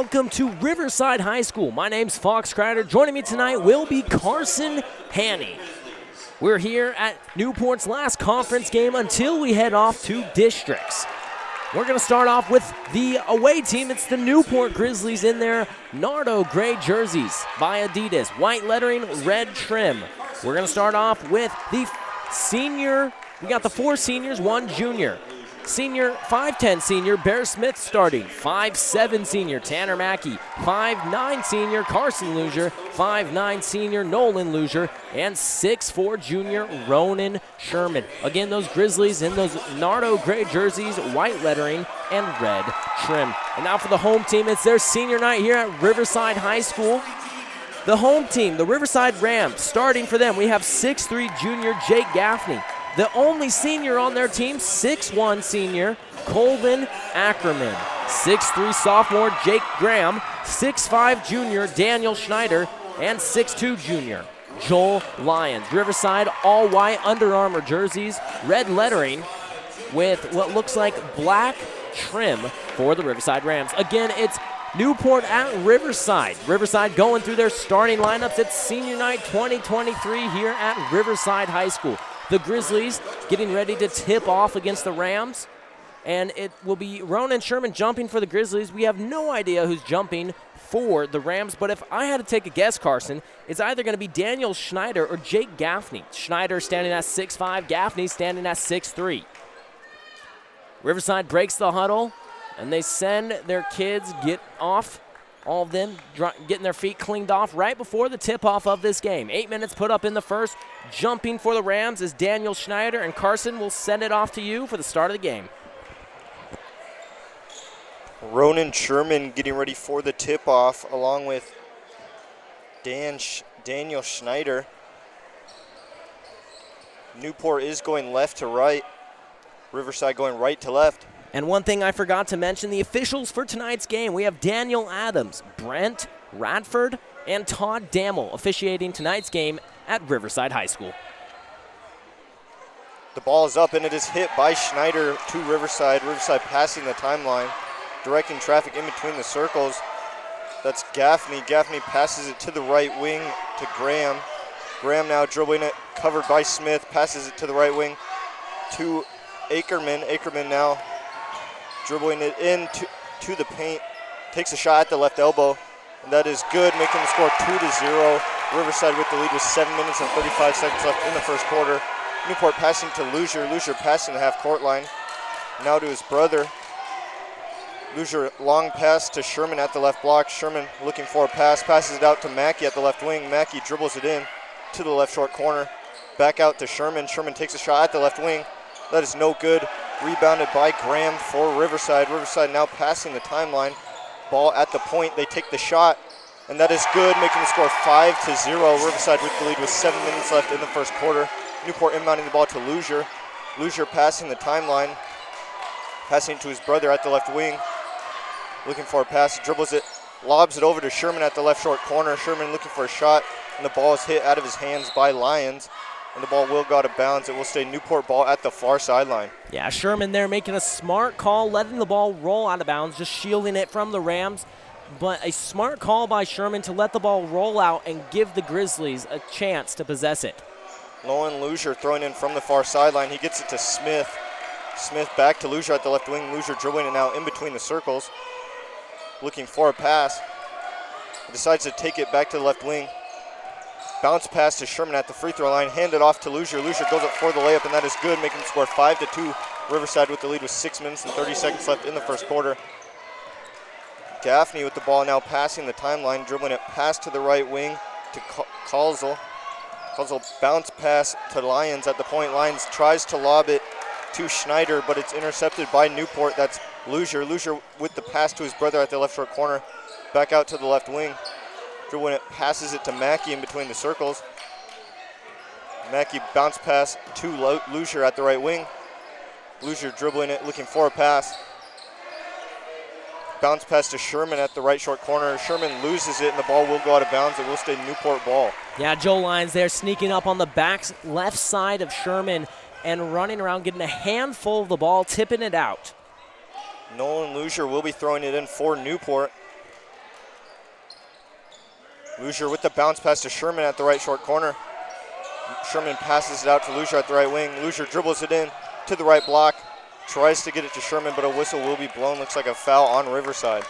welcome to Riverside High School. My name's Fox Crider. Joining me tonight will be Carson Haney. We're here at Newport's last conference game until we head off to districts. We're going to start off with the away team. It's the Newport Grizzlies in their Nardo gray jerseys by Adidas. White lettering, red trim. We're going to start off with the senior. We got the 4 seniors, 1 junior. Senior, 5'10 senior, Bear Smith starting. 5'7 senior, Tanner Mackey. 5'9 senior, Carson Luzier. 5'9 senior, Nolan Luzier. And 6'4 junior, Ronan Sherman. Again, those Grizzlies in those Nardo gray jerseys, white lettering, and red trim. And now for the home team, it's their senior night here at Riverside High School. The home team, the Riverside Rams, starting for them, we have 6'3 junior, Jake Gaffney. The only senior on their team, 6'1 senior, Colvin Ackerman. 6'3 sophomore, Jake Graham. 6'5 junior, Daniel Schneider. And 6'2 junior, Joel Lyons. Riverside all white Under Armour jerseys, red lettering with what looks like black trim for the Riverside Rams. Again, it's Newport at Riverside. Riverside going through their starting lineups. It's senior night 2023 here at Riverside High School. The Grizzlies getting ready to tip off against the Rams, and it will be Ronan Sherman jumping for the Grizzlies. We have no idea who's jumping for the Rams, but if I had to take a guess, Carson, it's either going to be Daniel Schneider or Jake Gaffney. Schneider standing at 6'5", Gaffney standing at 6'3". Riverside breaks the huddle, and they send their kids get off. All of them getting their feet cleaned off right before the tip-off of this game. 8 minutes put up in the first. Jumping for the Rams is Daniel Schneider, and Carson will send it off to you for the start of the game. Ronan Sherman getting ready for the tip-off along with Daniel Schneider. Newport is going left to right. Riverside going right to left. And one thing I forgot to mention, the officials for tonight's game. We have Daniel Adams, Brent Radford, and Todd Dammel officiating tonight's game at Riverside High School. The ball is up and it is hit by Schneider to Riverside. Riverside passing the timeline, directing traffic in between the circles. That's Gaffney. Gaffney passes it to the right wing to Graham. Graham now dribbling it, covered by Smith, passes it to the right wing to Ackerman. Ackerman now dribbling it in to the paint, takes a shot at the left elbow, and that is good, making the score 2-0. Riverside with the lead with 7 minutes and 35 seconds left in the first quarter. Newport passing to Luzier. Luzier passing the half-court line. Now to his brother. Luzier long pass to Sherman at the left block. Sherman looking for a pass, passes it out to Mackey at the left wing. Mackey dribbles it in to the left short corner. Back out to Sherman. Sherman takes a shot at the left wing. That is no good. Rebounded by Graham for Riverside. Riverside now passing the timeline. Ball at the point. They take the shot, and that is good, making the score 5-0. Riverside with the lead with 7 minutes left in the first quarter. Newport inbounding the ball to Luzier. Luzier passing the timeline. Passing to his brother at the left wing. Looking for a pass. Dribbles it. Lobs it over to Sherman at the left short corner. Sherman looking for a shot, and the ball is hit out of his hands by Lyons. And the ball will go out of bounds. It will stay Newport ball at the far sideline. Yeah, Sherman there making a smart call, letting the ball roll out of bounds, just shielding it from the Rams. But a smart call by Sherman to let the ball roll out and give the Grizzlies a chance to possess it. Nolan Luzier throwing in from the far sideline. He gets it to Smith. Smith back to Luzier at the left wing. Luzier dribbling it now in between the circles. Looking for a pass. He decides to take it back to the left wing. Bounce pass to Sherman at the free throw line. Handed off to Luzier. Luzier goes up for the layup, and that is good, making the score 5-2. Riverside with the lead with 6 minutes and 30 seconds left in the first quarter. Gaffney with the ball now passing the timeline, dribbling it past to the right wing to Kalzel. Kalzel bounce pass to Lyons at the point. Lyons tries to lob it to Schneider, but it's intercepted by Newport. That's Luzier. Luzier with the pass to his brother at the left short corner. Back out to the left wing. When it passes it to Mackey in between the circles. Mackey bounce pass to Luzier at the right wing. Luzier dribbling it, looking for a pass. Bounce pass to Sherman at the right short corner. Sherman loses it, and the ball will go out of bounds. It will stay Newport ball. Yeah, Joe Lyons there sneaking up on the back left side of Sherman and running around, getting a handful of the ball, tipping it out. Nolan Luzier will be throwing it in for Newport. Luzier with the bounce pass to Sherman at the right short corner. Sherman passes it out to Luzier at the right wing. Luzier dribbles it in to the right block. Tries to get it to Sherman, but a whistle will be blown. Looks like a foul on Riverside.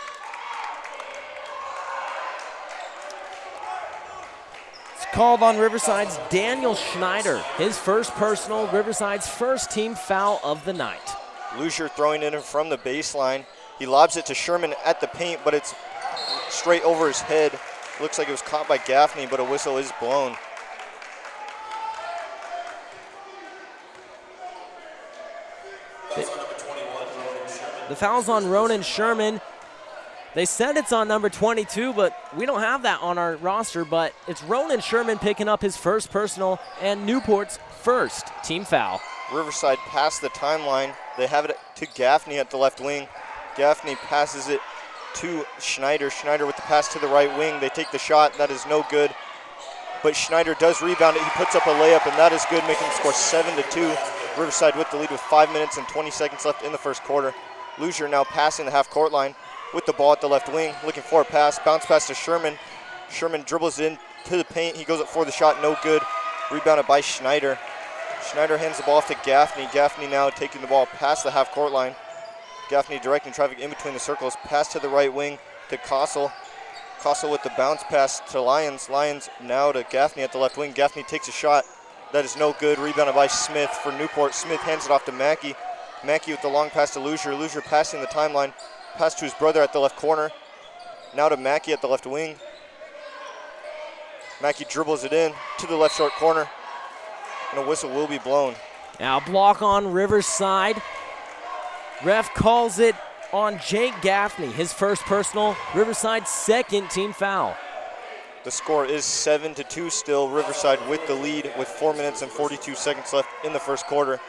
It's called on Riverside's Daniel Schneider. His first personal, Riverside's first team foul of the night. Luzier throwing it in from the baseline. He lobs it to Sherman at the paint, but it's straight over his head. Looks like it was caught by Gaffney, but a whistle is blown. The foul's on Ronan Sherman. They said it's on number 22, but we don't have that on our roster, but it's Ronan Sherman picking up his first personal and Newport's first team foul. Riverside past the timeline. They have it to Gaffney at the left wing. Gaffney passes it to Schneider. Schneider with the pass to the right wing. They take the shot. That is no good. But Schneider does rebound it. He puts up a layup, and that is good, making the score 7-2. Riverside with the lead with 5 minutes and 20 seconds left in the first quarter. Luzier now passing the half-court line with the ball at the left wing, looking for a pass. Bounce pass to Sherman. Sherman dribbles in to the paint. He goes up for the shot, no good. Rebounded by Schneider. Schneider hands the ball off to Gaffney. Gaffney now taking the ball past the half-court line. Gaffney directing traffic in between the circles. Pass to the right wing to Kossel. Kossel with the bounce pass to Lyons. Lyons now to Gaffney at the left wing. Gaffney takes a shot. That is no good. Rebounded by Smith for Newport. Smith hands it off to Mackey. Mackey with the long pass to Luzier. Luzier passing the timeline. Pass to his brother at the left corner. Now to Mackey at the left wing. Mackey dribbles it in to the left short corner. And a whistle will be blown. Now block on Riverside. Ref calls it on Jake Gaffney, his first personal, Riverside's second team foul. The score is 7-2 still. Riverside with the lead with 4 minutes and 42 seconds left in the first quarter.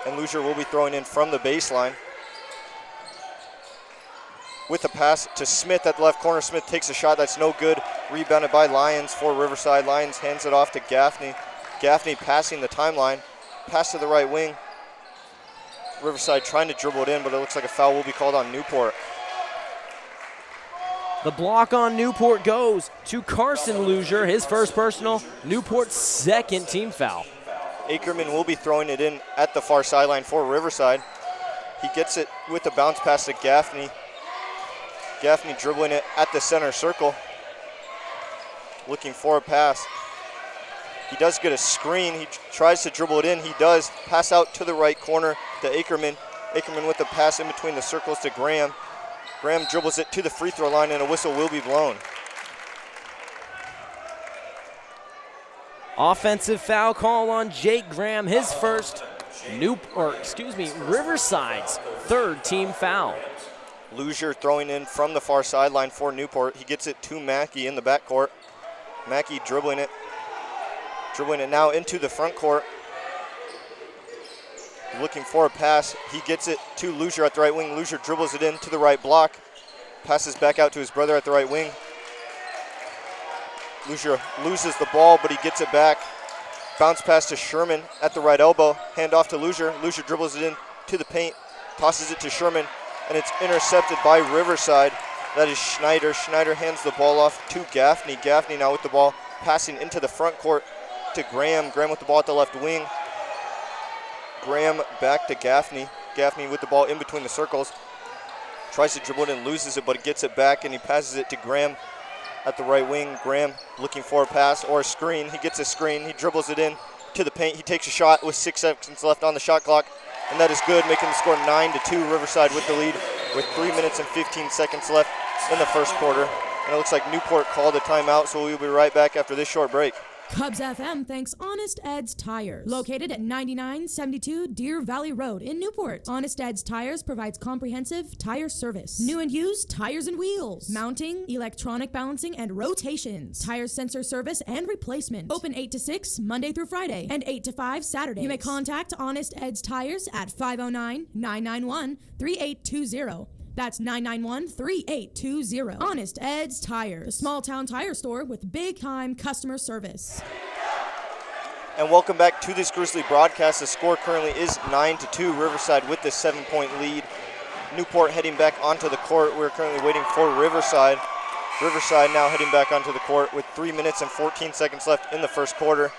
And Luzier will be throwing in from the baseline. With a pass to Smith at the left corner. Smith takes a shot that's no good. Rebounded by Lyons for Riverside. Lyons hands it off to Gaffney. Gaffney passing the timeline. Pass to the right wing. Riverside trying to dribble it in, but it looks like a foul will be called on Newport. The block on Newport goes to Carson Luzier, his first personal, Newport's second team foul. Ackerman will be throwing it in at the far sideline for Riverside. He gets it with a bounce pass to Gaffney. Gaffney dribbling it at the center circle. Looking for a pass. He does get a screen. He tries to dribble it in. He does. Pass out to the right corner to Ackerman. Ackerman with the pass in between the circles to Graham. Graham dribbles it to the free throw line, and a whistle will be blown. Offensive foul call on Jake Graham, his first, Riverside's third team foul. Luzier throwing in from the far sideline for Newport. He gets it to Mackey in the backcourt. Mackey dribbling it now into the front court. Looking for a pass. He gets it to Luzier at the right wing. Luzier dribbles it in to the right block. Passes back out to his brother at the right wing. Luzier loses the ball, but he gets it back. Bounce pass to Sherman at the right elbow. Hand off to Luzier. Luzier dribbles it in to the paint. Tosses it to Sherman, and it's intercepted by Riverside. That is Schneider. Schneider hands the ball off to Gaffney. Gaffney now with the ball, passing into the front court to Graham. Graham with the ball at the left wing. Graham back to Gaffney. Gaffney with the ball in between the circles. Tries to dribble it and loses it, but he gets it back, and he passes it to Graham at the right wing. Graham looking for a pass or a screen. He gets a screen. He dribbles it in to the paint. He takes a shot with 6 seconds left on the shot clock, and that is good, making the score 9-2. Riverside with the lead with 3 minutes and 15 seconds left in the first quarter. And it looks like Newport called a timeout, so we'll be right back after this short break. Cubs FM thanks Honest Ed's Tires, located at 9972 Deer Valley Road in Newport. Honest Ed's Tires provides comprehensive tire service, new and used tires and wheels, mounting, electronic balancing, and rotations, tire sensor service and replacement. Open 8 to 6 Monday through Friday and 8 to 5 Saturdays. You may contact Honest Ed's Tires at 509-991-3820. That's 991-3820. Honest Ed's Tires, a small town tire store with big time customer service. And welcome back to this Grizzly broadcast. The score currently is 9-2. Riverside with the 7-point lead. Newport heading back onto the court. We're currently waiting for Riverside. Riverside now heading back onto the court with 3 minutes and 14 seconds left in the first quarter.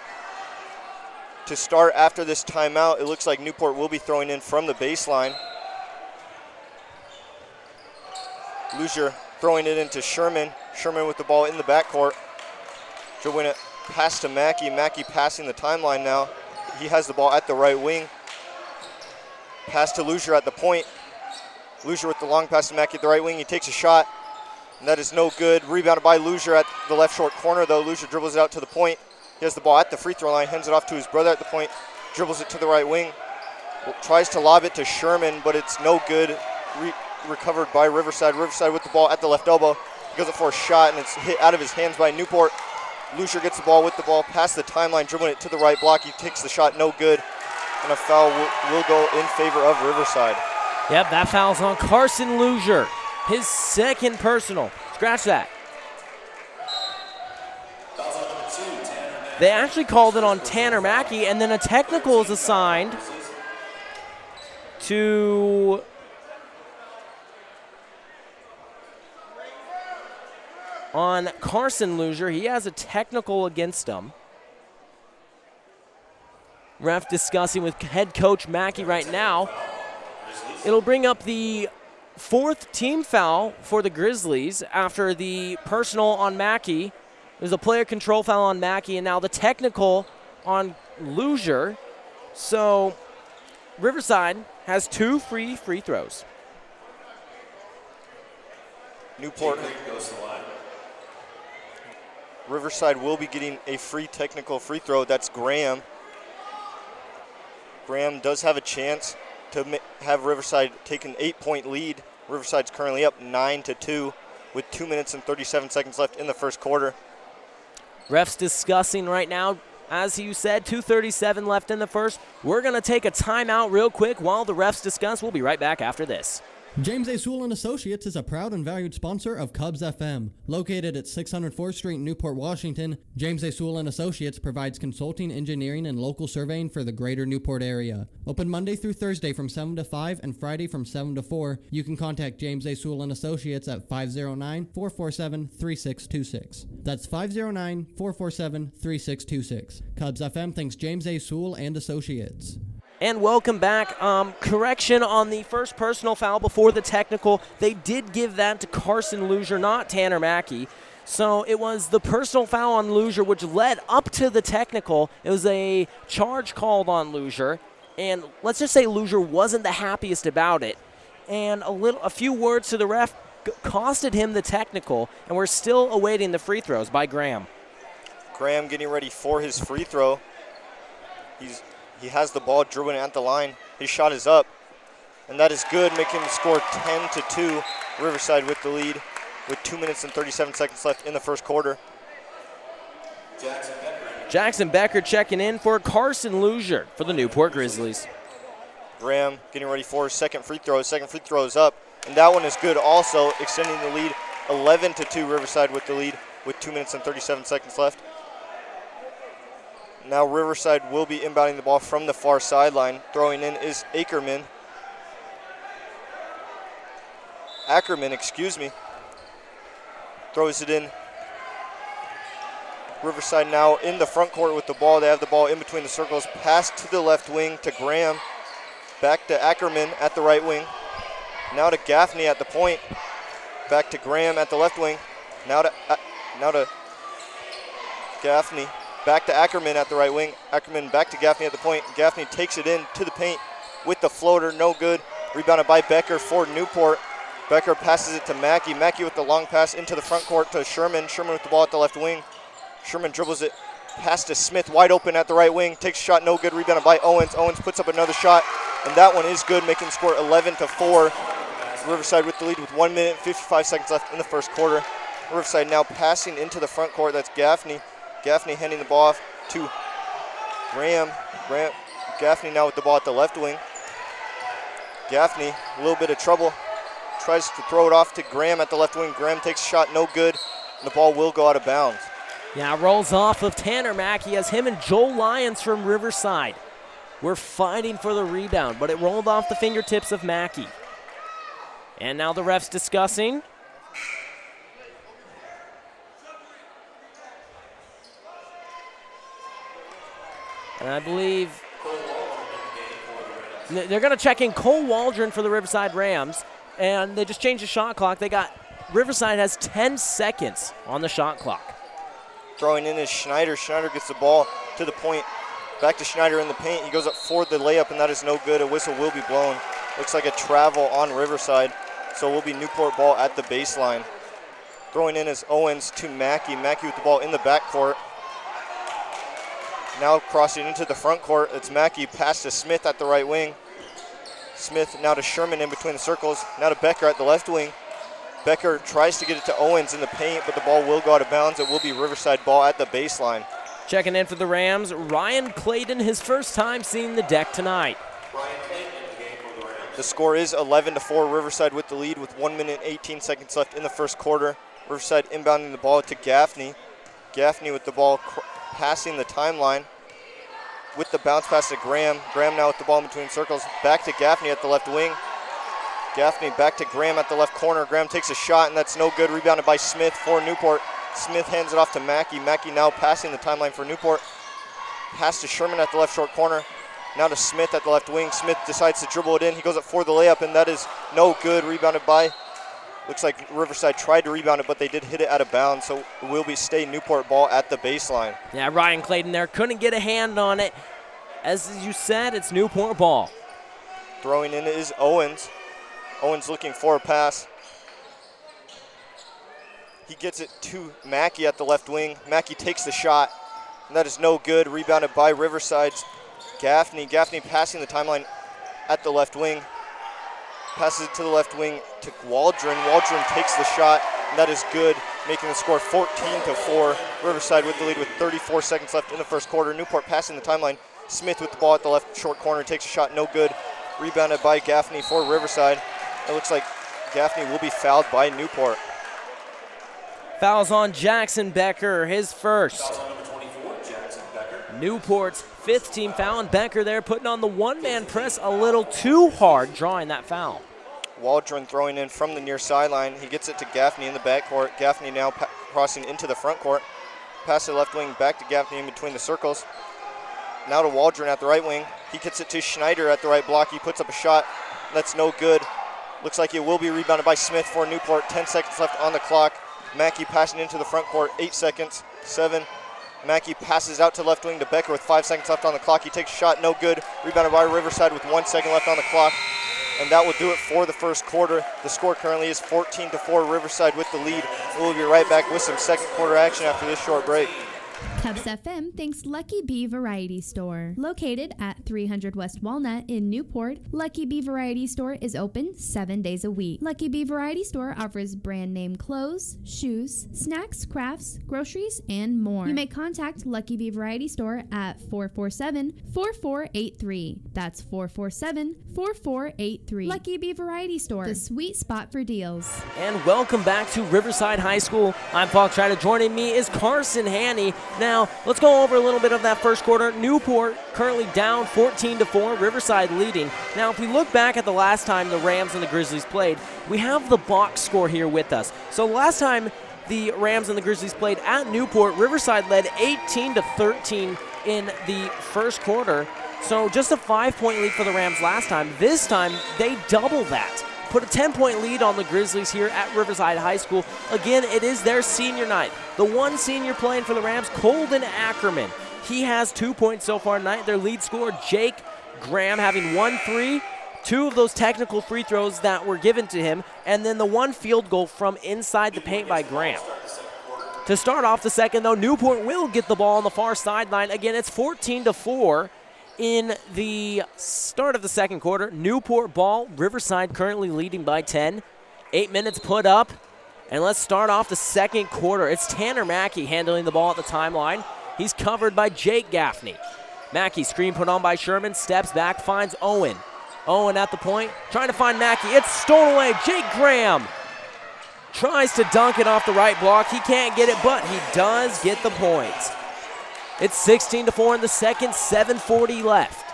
To start after this timeout, it looks like Newport will be throwing in from the baseline. Luzier throwing it into Sherman. Sherman with the ball in the backcourt. Dribbling it pass to Mackey. Mackey passing the timeline now. He has the ball at the right wing. Pass to Luzier at the point. Luzier with the long pass to Mackey at the right wing. He takes a shot, and that is no good. Rebounded by Luzier at the left short corner, though. Luzier dribbles it out to the point. He has the ball at the free throw line, hands it off to his brother at the point, dribbles it to the right wing. Tries to lob it to Sherman, but it's no good. Recovered by Riverside. Riverside with the ball at the left elbow. He goes up for a shot, and it's hit out of his hands by Newport. Luzier gets the ball with the ball past the timeline, dribbling it to the right block. He takes the shot, no good. And a foul will go in favor of Riverside. Yep, that foul's on Carson Luzier. His second personal. Scratch that. They actually called it on Tanner Mackey, and then a technical is assigned to on Carson Luzier. He has a technical against him. Ref discussing with head coach Mackey right now. It'll bring up the fourth team foul for the Grizzlies after the personal on Mackey. There's a player control foul on Mackey, and now the technical on Luzier. So Riverside has 2 free throws. Newport. Riverside will be getting a free technical free throw. That's Graham. Graham does have a chance to have Riverside take an 8-point lead. Riverside's currently up 9-2 with 2 minutes and 37 seconds left in the first quarter. Refs discussing right now. As you said, 2:37 left in the first. We're going to take a timeout real quick while the refs discuss. We'll be right back after this. James A. Sewell and Associates is a proud and valued sponsor of Cubs FM. Located at 604th Street, Newport, Washington, James A. Sewell and Associates provides consulting, engineering, and local surveying for the greater Newport area. Open Monday through Thursday from 7 to 5 and Friday from 7 to 4. You can contact James A. Sewell and Associates at 509-447-3626. That's 509-447-3626. Cubs FM thanks James A. Sewell and Associates. And welcome back. Correction on the first personal foul before the technical. They did give that to Carson Luzier, not Tanner Mackey. So it was the personal foul on Luzier, which led up to the technical. It was a charge called on Luzier. And let's just say Luzier wasn't the happiest about it. And a few words to the ref costed him the technical. And we're still awaiting the free throws by Graham. Graham getting ready for his free throw. He has the ball dribbling at the line. His shot is up, and that is good, making him score 10-2. Riverside with the lead with 2 minutes and 37 seconds left in the first quarter. Jackson Becker checking in for Carson Luzier for the Newport Grizzlies. Graham getting ready for his second free throw. His second free throw is up, and that one is good also, extending the lead 11-2. Riverside with the lead with 2 minutes and 37 seconds left. Now Riverside will be inbounding the ball from the far sideline. Throwing in is Ackerman, throws it in. Riverside now in the front court with the ball. They have the ball in between the circles. Pass to the left wing to Graham. Back to Ackerman at the right wing. Now to Gaffney at the point. Back to Graham at the left wing. Now to Gaffney. Back to Ackerman at the right wing. Ackerman back to Gaffney at the point. Gaffney takes it in to the paint with the floater. No good. Rebounded by Becker for Newport. Becker passes it to Mackey. Mackey with the long pass into the front court to Sherman. Sherman with the ball at the left wing. Sherman dribbles it past to Smith, wide open at the right wing. Takes a shot, no good. Rebounded by Owens. Owens puts up another shot, and that one is good, making the score 11-4. Riverside with the lead with 1 minute and 55 seconds left in the first quarter. Riverside now passing into the front court. That's Gaffney. Gaffney handing the ball off to Graham. Gaffney now with the ball at the left wing. Gaffney, a little bit of trouble. Tries to throw it off to Graham at the left wing. Graham takes a shot, no good. And the ball will go out of bounds. Yeah, rolls off of Tanner Mackey as him and Joel Lyons from Riverside were fighting for the rebound, but it rolled off the fingertips of Mackey. And now the refs discussing. And I believe they're going to check in Cole Waldron for the Riverside Rams. And they just changed the shot clock. Riverside has 10 seconds on the shot clock. Throwing in is Schneider. Schneider gets the ball to the point. Back to Schneider in the paint. He goes up for the layup, and that is no good. A whistle will be blown. Looks like a travel on Riverside. So it will be Newport ball at the baseline. Throwing in is Owens to Mackey. Mackey with the ball in the backcourt. Now crossing into the front court. It's Mackey. Pass to Smith at the right wing. Smith now to Sherman in between the circles. Now to Becker at the left wing. Becker tries to get it to Owens in the paint, but the ball will go out of bounds. It will be Riverside ball at the baseline. Checking in for the Rams, Ryan Clayton, his first time seeing the deck tonight. The score is 11-4, Riverside with the lead with 1 minute 18 seconds left in the first quarter. Riverside inbounding the ball to Gaffney. Gaffney with the ball passing the timeline with the bounce pass to Graham. Graham now with the ball in between circles. Back to Gaffney at the left wing. Gaffney back to Graham at the left corner. Graham takes a shot, and that's no good. Rebounded by Smith for Newport. Smith hands it off to Mackey. Mackey now passing the timeline for Newport. Pass to Sherman at the left short corner. Now to Smith at the left wing. Smith decides to dribble it in. He goes up for the layup, and that is no good. Rebounded by, looks like Riverside tried to rebound it, but they did hit it out of bounds, so it will be stay Newport ball at the baseline. Yeah, Ryan Clayton there couldn't get a hand on it. As you said, it's Newport ball. Throwing in is Owens. Owens looking for a pass. He gets it to Mackey at the left wing. Mackey takes the shot, and that is no good. Rebounded by Riverside's Gaffney. Gaffney passing the timeline at the left wing. Passes it to the left wing to Waldron. Waldron takes the shot, and that is good, making the score 14-4. Riverside with the lead with 34 seconds left in the first quarter. Newport passing the timeline. Smith with the ball at the left short corner, takes a shot, no good. Rebounded by Gaffney for Riverside. It looks like Gaffney will be fouled by Newport. Fouls on Jackson Becker, his first. Newport's fifth team foul, and Becker there putting on the one-man press a little too hard, drawing that foul. Waldron throwing in from the near sideline. He gets it to Gaffney in the backcourt. Gaffney now crossing into the front court. Pass to the left wing, back to Gaffney in between the circles. Now to Waldron at the right wing. He gets it to Schneider at the right block. He puts up a shot. That's no good. Looks like it will be rebounded by Smith for Newport. 10 seconds left on the clock. Mackey passing into the front court. 8 seconds. 7. Mackey passes out to left wing to Becker with 5 seconds left on the clock. He takes a shot. No good. Rebounded by Riverside with 1 second left on the clock. And that will do it for the first quarter. The score currently is 14-4. Riverside with the lead. We'll be right back with some second quarter action after this short break. Cubs FM thanks Lucky Bee Variety Store. Located at 300 West Walnut in Newport, Lucky Bee Variety Store is open 7 days a week. Lucky Bee Variety Store offers brand name clothes, shoes, snacks, crafts, groceries, and more. You may contact Lucky Bee Variety Store at 447-4483. That's 447-4483. Lucky Bee Variety Store, the sweet spot for deals. And welcome back to Riverside High School. I'm Fox Ryder. Joining me is Carson Haney. Now, let's go over a little bit of that first quarter. Newport currently down 14-4, Riverside leading. Now, if we look back at the last time the Rams and the Grizzlies played, we have the box score here with us. So last time the Rams and the Grizzlies played at Newport, Riverside led 18-13 in the first quarter. So just a 5-point lead for the Rams last time. This time, they double that. Put a 10-point lead on the Grizzlies here at Riverside High School. Again, it is their senior night. The one senior playing for the Rams, Colden Ackerman. He has 2 points so far tonight. Their lead scorer, Jake Graham, having 1 3, 2 of those technical free throws that were given to him, and then the 1 field goal from inside the paint by Graham. To start off the second, though, Newport will get the ball on the far sideline. Again, it's 14-4. In the start of the second quarter, Newport ball, Riverside currently leading by 10. 8 minutes put up, and let's start off the second quarter. It's Tanner Mackey handling the ball at the timeline. He's covered by Jake Gaffney. Mackey, screen put on by Sherman, steps back, finds Owen. Owen at the point, trying to find Mackey. It's stolen away. Jake Graham tries to dunk it off the right block. He can't get it, but he does get the point. It's 16-4 in the second, 7:40 left.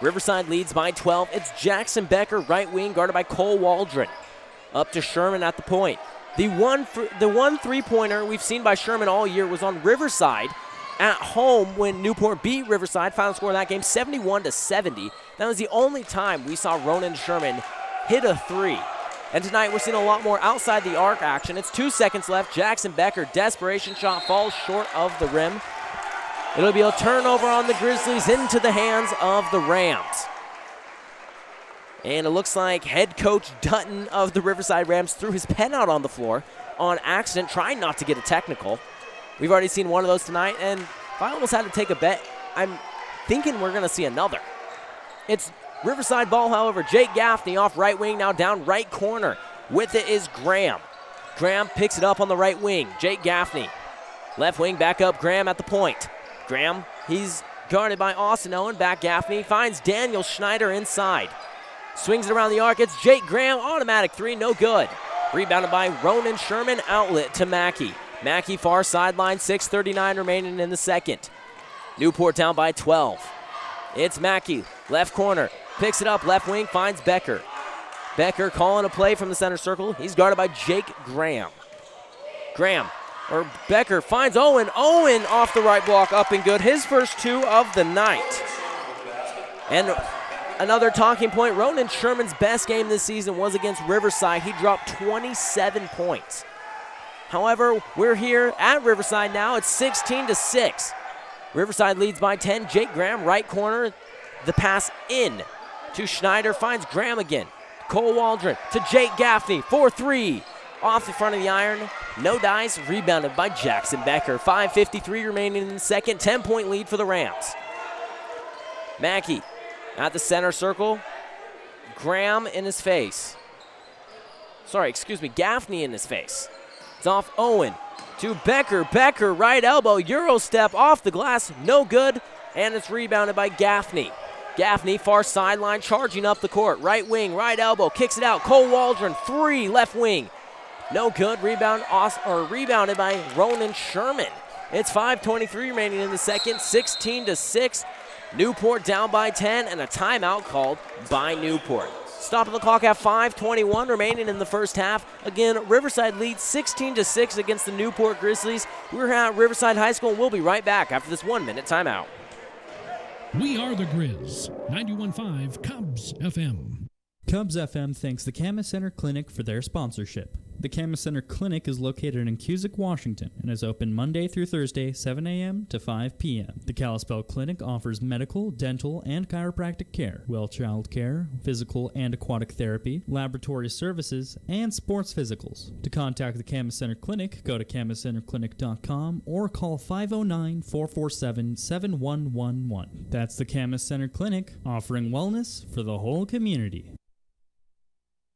Riverside leads by 12. It's Jackson Becker, right wing, guarded by Cole Waldron. Up to Sherman at the point. The one three-pointer we've seen by Sherman all year was on Riverside, at home when Newport beat Riverside. Final score of that game, 71-70. That was the only time we saw Ronan Sherman hit a three. And tonight we're seeing a lot more outside the arc action. It's 2 seconds left. Jackson Becker, desperation shot, falls short of the rim. It'll be a turnover on the Grizzlies into the hands of the Rams. And it looks like head coach Dutton of the Riverside Rams threw his pen out on the floor on accident, trying not to get a technical. We've already seen one of those tonight, and if I almost had to take a bet, I'm thinking we're going to see another. It's Riverside ball, however. Jake Gaffney off right wing, now down right corner. With it is Graham. Graham picks it up on the right wing. Jake Gaffney. Left wing, back up Graham at the point. Graham, he's guarded by Austin Owen. Back Gaffney, finds Daniel Schneider inside. Swings it around the arc. It's Jake Graham. Automatic three, no good. Rebounded by Ronan Sherman. Outlet to Mackey. Mackey far sideline, 6:39 remaining in the second. Newport down by 12. It's Mackey, left corner. Picks it up, left wing, finds Becker. Becker calling a play from the center circle. He's guarded by Jake Graham. Becker finds Owen. Owen off the right block, up and good. His first two of the night. And another talking point, Ronan Sherman's best game this season was against Riverside. He dropped 27 points. However, we're here at Riverside now. It's 16-6. Riverside leads by 10. Jake Graham, right corner. The pass in to Schneider, finds Graham again. Cole Waldron to Jake Gaffney, 4-3. Off the front of the iron, no dice, rebounded by Jackson Becker. 5:53 remaining in the second, 10-point lead for the Rams. Mackey at the center circle. Graham in his face. Gaffney in his face. It's off Owen to Becker. Becker, right elbow, Euro step off the glass, no good, and it's rebounded by Gaffney. Gaffney, far sideline, charging up the court. Right wing, right elbow, kicks it out. Cole Waldron, three, left wing. No good, rebounded by Ronan Sherman. It's 5:23 remaining in the second, 16-6. Newport down by 10, and a timeout called by Newport. Stopping the clock at 5:21 remaining in the first half. Again, Riverside leads 16-6 against the Newport Grizzlies. We're at Riverside High School, and we'll be right back after this 1-minute timeout. We are the Grizz, 91.5 Cubs FM. Cubs FM thanks the Camas Center Clinic for their sponsorship. The Camas Center Clinic is located in Cusick, Washington, and is open Monday through Thursday, 7 a.m. to 5 p.m. The Kalispell Clinic offers medical, dental, and chiropractic care, well child care, physical and aquatic therapy, laboratory services, and sports physicals. To contact the Camas Center Clinic, go to camascenterclinic.com or call 509-447-7111. That's the Camas Center Clinic, offering wellness for the whole community.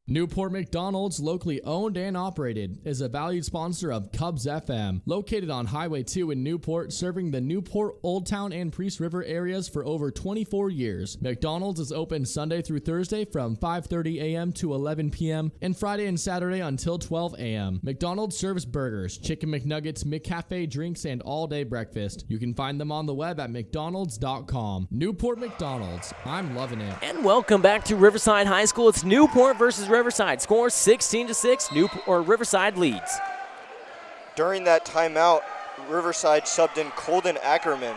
Newport McDonald's, locally owned and operated, is a valued sponsor of Cubs FM. Located on Highway 2 in Newport, serving the Newport, Old Town, and Priest River areas for over 24 years. McDonald's is open Sunday through Thursday from 5:30 a.m. to 11 p.m. and Friday and Saturday until 12 a.m. McDonald's serves burgers, chicken McNuggets, McCafe drinks, and all-day breakfast. You can find them on the web at mcdonalds.com. Newport McDonald's. I'm loving it. And welcome back to Riverside High School. It's Newport versus Riverside. Score 16-6. Riverside leads. During that timeout, Riverside subbed in Colden Ackerman.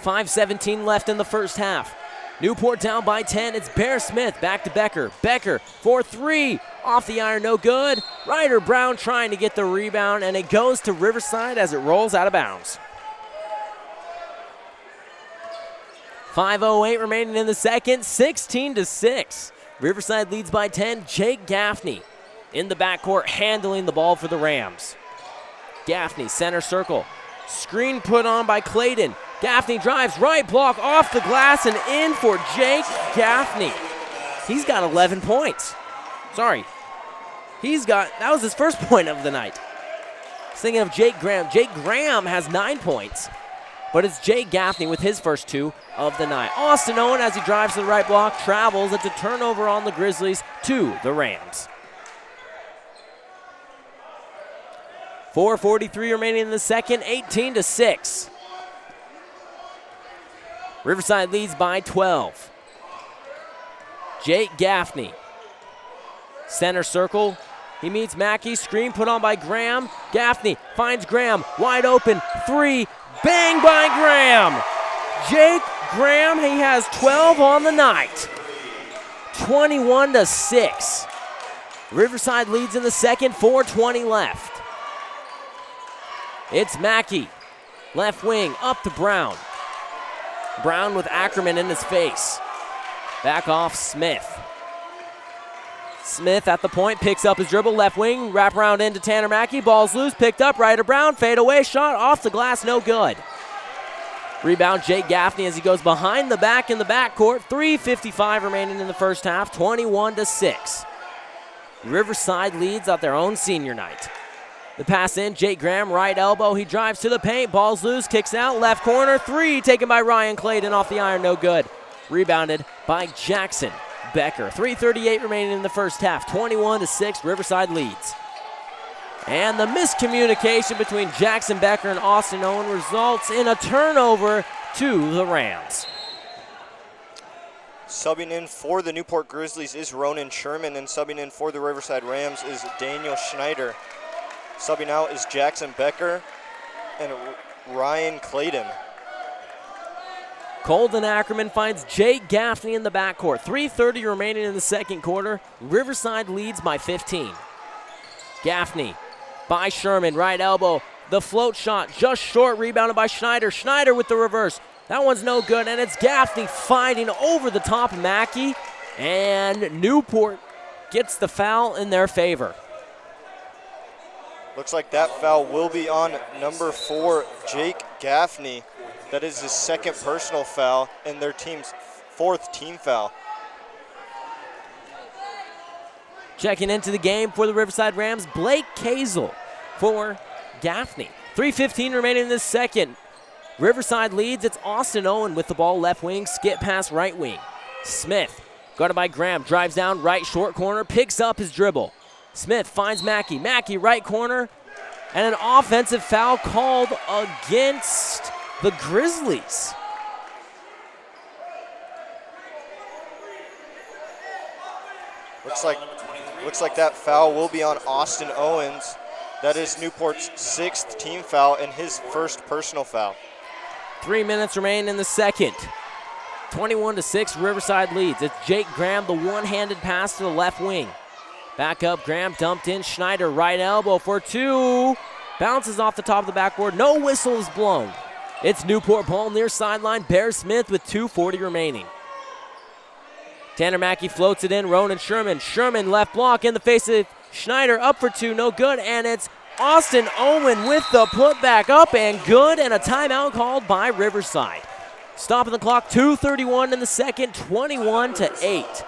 5:17 left in the first half. Newport down by 10. It's Bear Smith back to Becker. Becker for three. Off the iron, no good. Ryder Brown trying to get the rebound, and it goes to Riverside as it rolls out of bounds. 5:08 remaining in the second. 16-6. Riverside leads by 10. Jake Gaffney in the backcourt handling the ball for the Rams. Gaffney, center circle. Screen put on by Clayton. Gaffney drives right block off the glass and in for Jake Gaffney. He's got 11 points. That was his first point of the night. Thinking of Jake Graham. Jake Graham has 9 points. But it's Jake Gaffney with his first two of the night. Austin Owen, as he drives to the right block, travels. It's a turnover on the Grizzlies to the Rams. 4:43 remaining in the second, 18-6. Riverside leads by 12. Jake Gaffney. Center circle. He meets Mackey. Screen put on by Graham. Gaffney finds Graham. Wide open. Three. Bang by Graham. Jake Graham, he has 12 on the night. 21-6. Riverside leads in the second, 4:20 left. It's Mackey. Left wing, up to Brown. Brown with Ackerman in his face. Back off Smith. Smith at the point, picks up his dribble, left wing, wrap around into Tanner Mackey. Ball's loose, picked up, Ryder Brown, fade away, shot off the glass, no good. Rebound Jake Gaffney as he goes behind the back in the backcourt. 3:55 remaining in the first half, 21-6. Riverside leads at their own senior night. The pass in, Jake Graham, right elbow, he drives to the paint, ball's loose, kicks out, left corner, three taken by Ryan Clayton off the iron, no good. Rebounded by Jackson Becker. 3:38 remaining in the first half, 21-6, Riverside leads. And the miscommunication between Jackson Becker and Austin Owen results in a turnover to the Rams. Subbing in for the Newport Grizzlies is Ronan Sherman, and subbing in for the Riverside Rams is Daniel Schneider. Subbing out is Jackson Becker and Ryan Clayton. Colton Ackerman finds Jake Gaffney in the backcourt. 3:30 remaining in the second quarter. Riverside leads by 15. Gaffney by Sherman, right elbow. The float shot just short, rebounded by Schneider. Schneider with the reverse. That one's no good, and it's Gaffney fighting over the top of Mackey, and Newport gets the foul in their favor. Looks like that foul will be on number 4, Jake Gaffney. That is his second personal foul and their team's 4th team foul. Checking into the game for the Riverside Rams, Blake Kazel for Gaffney. 3:15 remaining in this second. Riverside leads. It's Austin Owen with the ball, left wing, skip pass right wing. Smith, guarded by Graham, drives down right short corner, picks up his dribble. Smith finds Mackey. Mackey right corner, and an offensive foul called against the Grizzlies. Looks like that foul will be on Austin Owens. That is Newport's 6th team foul and his first personal foul. 3 minutes remain in the second. 21-6, Riverside leads. It's Jake Graham, the one-handed pass to the left wing. Back up, Graham dumped in. Schneider, right elbow for two. Bounces off the top of the backboard. No whistle is blown. It's Newport ball near sideline. Bear Smith with 2:40 remaining. Tanner Mackey floats it in. Ronan Sherman. Sherman left block in the face of Schneider. Up for two, no good. And it's Austin Owen with the putback up and good. And a timeout called by Riverside. Stopping the clock, 2:31 in the second, 21-8.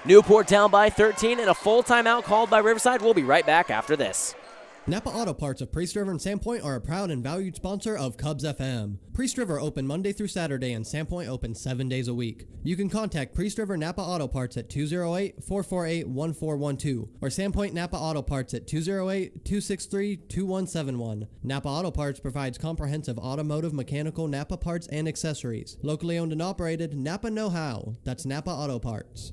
Newport down by 13 and a full timeout called by Riverside. We'll be right back after this. Napa Auto Parts of Priest River and Sandpoint are a proud and valued sponsor of Cubs FM. Priest River open Monday through Saturday and Sandpoint open 7 days a week. You can contact Priest River Napa Auto Parts at 208-448-1412 or Sandpoint Napa Auto Parts at 208-263-2171. Napa Auto Parts provides comprehensive automotive, mechanical, Napa parts, and accessories. Locally owned and operated, Napa know-how. That's Napa Auto Parts.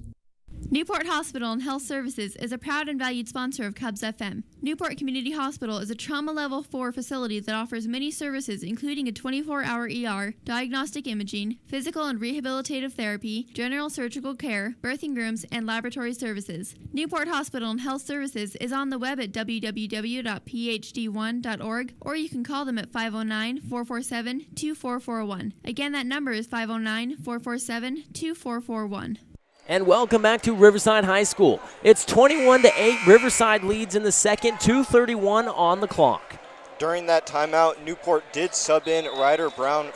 Newport Hospital and Health Services is a proud and valued sponsor of Cubs FM. Newport Community Hospital is a trauma level 4 facility that offers many services including a 24-hour ER, diagnostic imaging, physical and rehabilitative therapy, general surgical care, birthing rooms, and laboratory services. Newport Hospital and Health Services is on the web at www.phd1.org, or you can call them at 509-447-2441. Again, that number is 509-447-2441. And welcome back to Riverside High School. It's 21-8. Riverside leads in the second, 2:31 on the clock. During that timeout, Newport did sub in Ryder Brown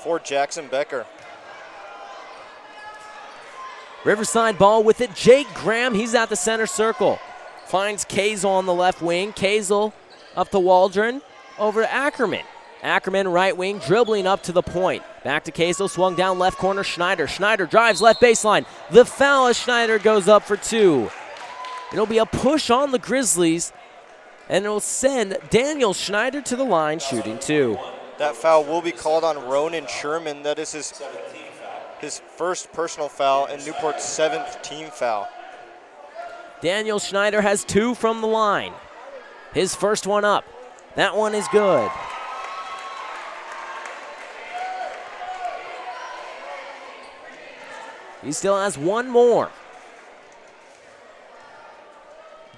for Jackson Becker. Riverside ball with it. Jake Graham, he's at the center circle. Finds Kazel on the left wing. Kazel up to Waldron. Over to Ackerman. Ackerman right wing, dribbling up to the point. Back to Kazel, swung down left corner, Schneider. Schneider drives left baseline. The foul as Schneider goes up for two. It'll be a push on the Grizzlies, and it'll send Daniel Schneider to the line, shooting two. That foul will be called on Ronan Sherman. That is his first personal foul and Newport's 7th team foul. Daniel Schneider has two from the line. His first one up. That one is good. He still has one more.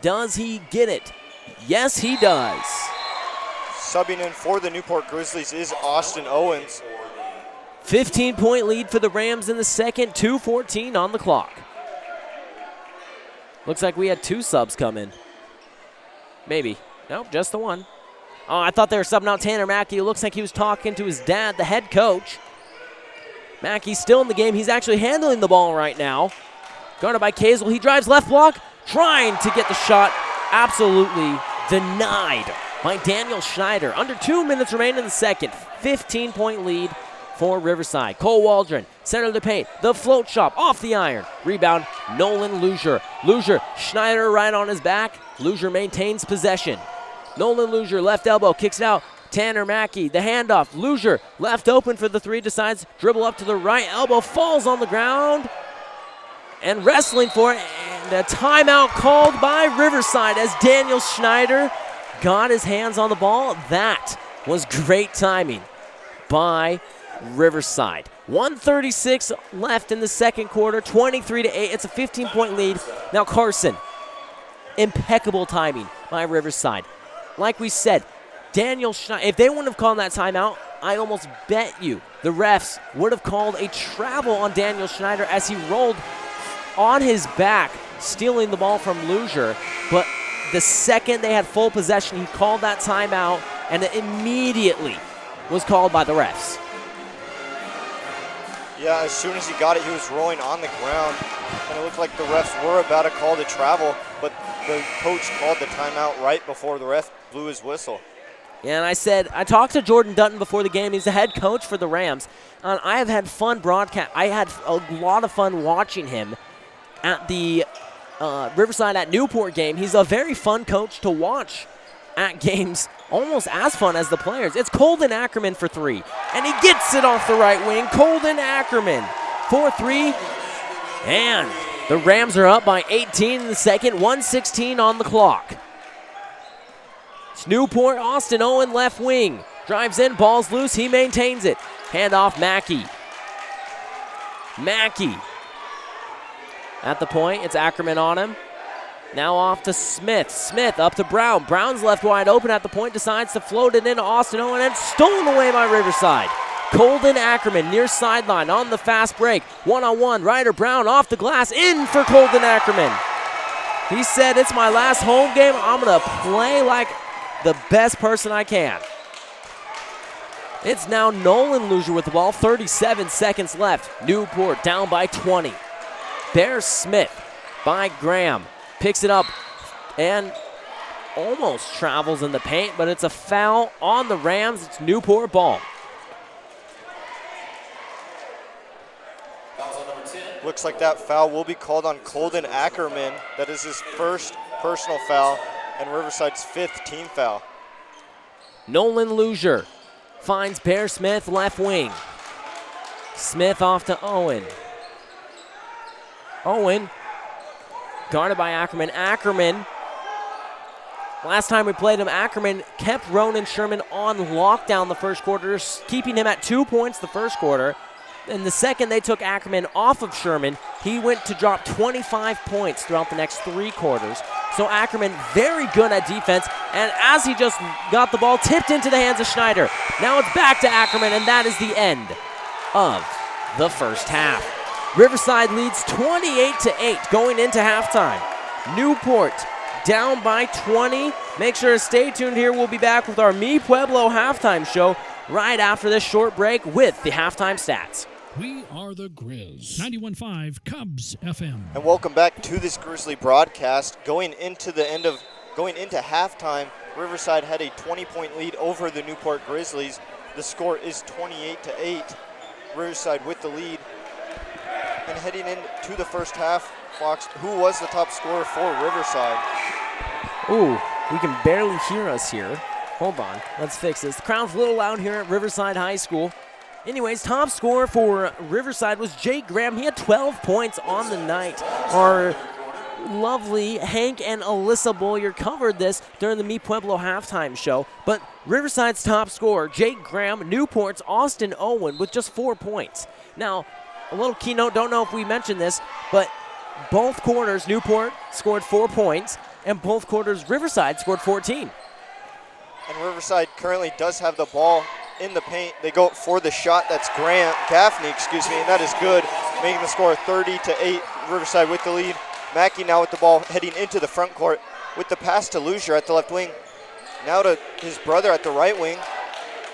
Does he get it? Yes, he does. Subbing in for the Newport Grizzlies is Austin Owens. 15-point lead for the Rams in the second, 2:14 on the clock. Looks like we had 2 subs come in. Maybe. Nope, just the one. Oh, I thought they were subbing out Tanner Mackey. It looks like he was talking to his dad, the head coach. Mackey's still in the game. He's actually handling the ball right now. Guarded by Kazel. He drives left block, trying to get the shot. Absolutely denied by Daniel Schneider. Under 2 minutes remain in the second. 15-point lead for Riverside. Cole Waldron, center of the paint. The float shot off the iron. Rebound, Nolan Luzier. Luzier, Schneider right on his back. Luzier maintains possession. Nolan Luzier, left elbow, kicks it out. Tanner Mackey, the handoff. Luzier, left open for the 3, decides dribble up to the right elbow, falls on the ground, and wrestling for it. And a timeout called by Riverside as Daniel Schneider got his hands on the ball. That was great timing by Riverside. 1:36 left in the second quarter, 23-8. It's a 15-point lead. Now Carson, impeccable timing by Riverside. Like we said, Daniel Schneider, if they wouldn't have called that timeout, I almost bet you the refs would have called a travel on Daniel Schneider as he rolled on his back, stealing the ball from Luzier. But the second they had full possession, he called that timeout, and it immediately was called by the refs. Yeah, as soon as he got it, he was rolling on the ground, and it looked like the refs were about to call the travel, but the coach called the timeout right before the ref blew his whistle. Yeah, and I talked to Jordan Dutton before the game. He's the head coach for the Rams. I have had fun broadcast. I had a lot of fun watching him at the Riverside at Newport game. He's a very fun coach to watch at games, almost as fun as the players. It's Colden Ackerman for 3, and he gets it off the right wing. Colden Ackerman for 3, and the Rams are up by 18 in the second, 1:16 on the clock. It's Newport, Austin Owen, left wing. Drives in, ball's loose, he maintains it. Hand off Mackey. Mackey. At the point, it's Ackerman on him. Now off to Smith. Smith up to Brown. Brown's left wide open at the point, decides to float it into Austin Owen, and stolen away by Riverside. Colden Ackerman near sideline on the fast break. One-on-one, Ryder Brown off the glass, in for Colden Ackerman. He said, it's my last home game. I'm going to play like the best person I can. It's now Nolan Luzier with the ball, 37 seconds left. Newport down by 20. Bear Smith by Graham. Picks it up and almost travels in the paint, but it's a foul on the Rams. It's Newport ball. Looks like that foul will be called on Colden Ackerman. That is his first personal foul and Riverside's 5th team foul. Nolan Luzier finds Bear Smith left wing. Smith off to Owen. Owen guarded by Ackerman. Ackerman, last time we played him, Ackerman kept Ronan Sherman on lockdown the first quarter, keeping him at 2 points the first quarter. In the second, they took Ackerman off of Sherman. He went to drop 25 points throughout the next 3 quarters. So Ackerman very good at defense, and as he just got the ball tipped into the hands of Schneider, now it's back to Ackerman, and that is the end of the first half. Riverside leads 28-8 going into halftime. Newport down by 20. Make sure to stay tuned here. We'll be back with our Mi Pueblo halftime show right after this short break with the halftime stats. We are the Grizz. 91.5 Cubs FM. And welcome back to this Grizzly broadcast. Going into halftime, Riverside had a 20-point lead over the Newport Grizzlies. The score is 28-8. Riverside with the lead. And heading into the first half, Fox, who was the top scorer for Riverside? Ooh, we can barely hear us here. Hold on, let's fix this. The crowd's a little loud here at Riverside High School. Anyways, top scorer for Riverside was Jake Graham. He had 12 points on the night. Our lovely Hank and Alyssa Boyer covered this during the Mi Pueblo halftime show. But Riverside's top scorer, Jake Graham, Newport's Austin Owen with just 4 points. Now, a little keynote, don't know if we mentioned this, but both quarters, Newport scored 4 points, and both quarters, Riverside scored 14. And Riverside currently does have the ball in the paint. They go for the shot. That's Gaffney, and that is good, making the score 30-8. Riverside with the lead. Mackey now with the ball heading into the front court with the pass to Luzier at the left wing. Now to his brother at the right wing.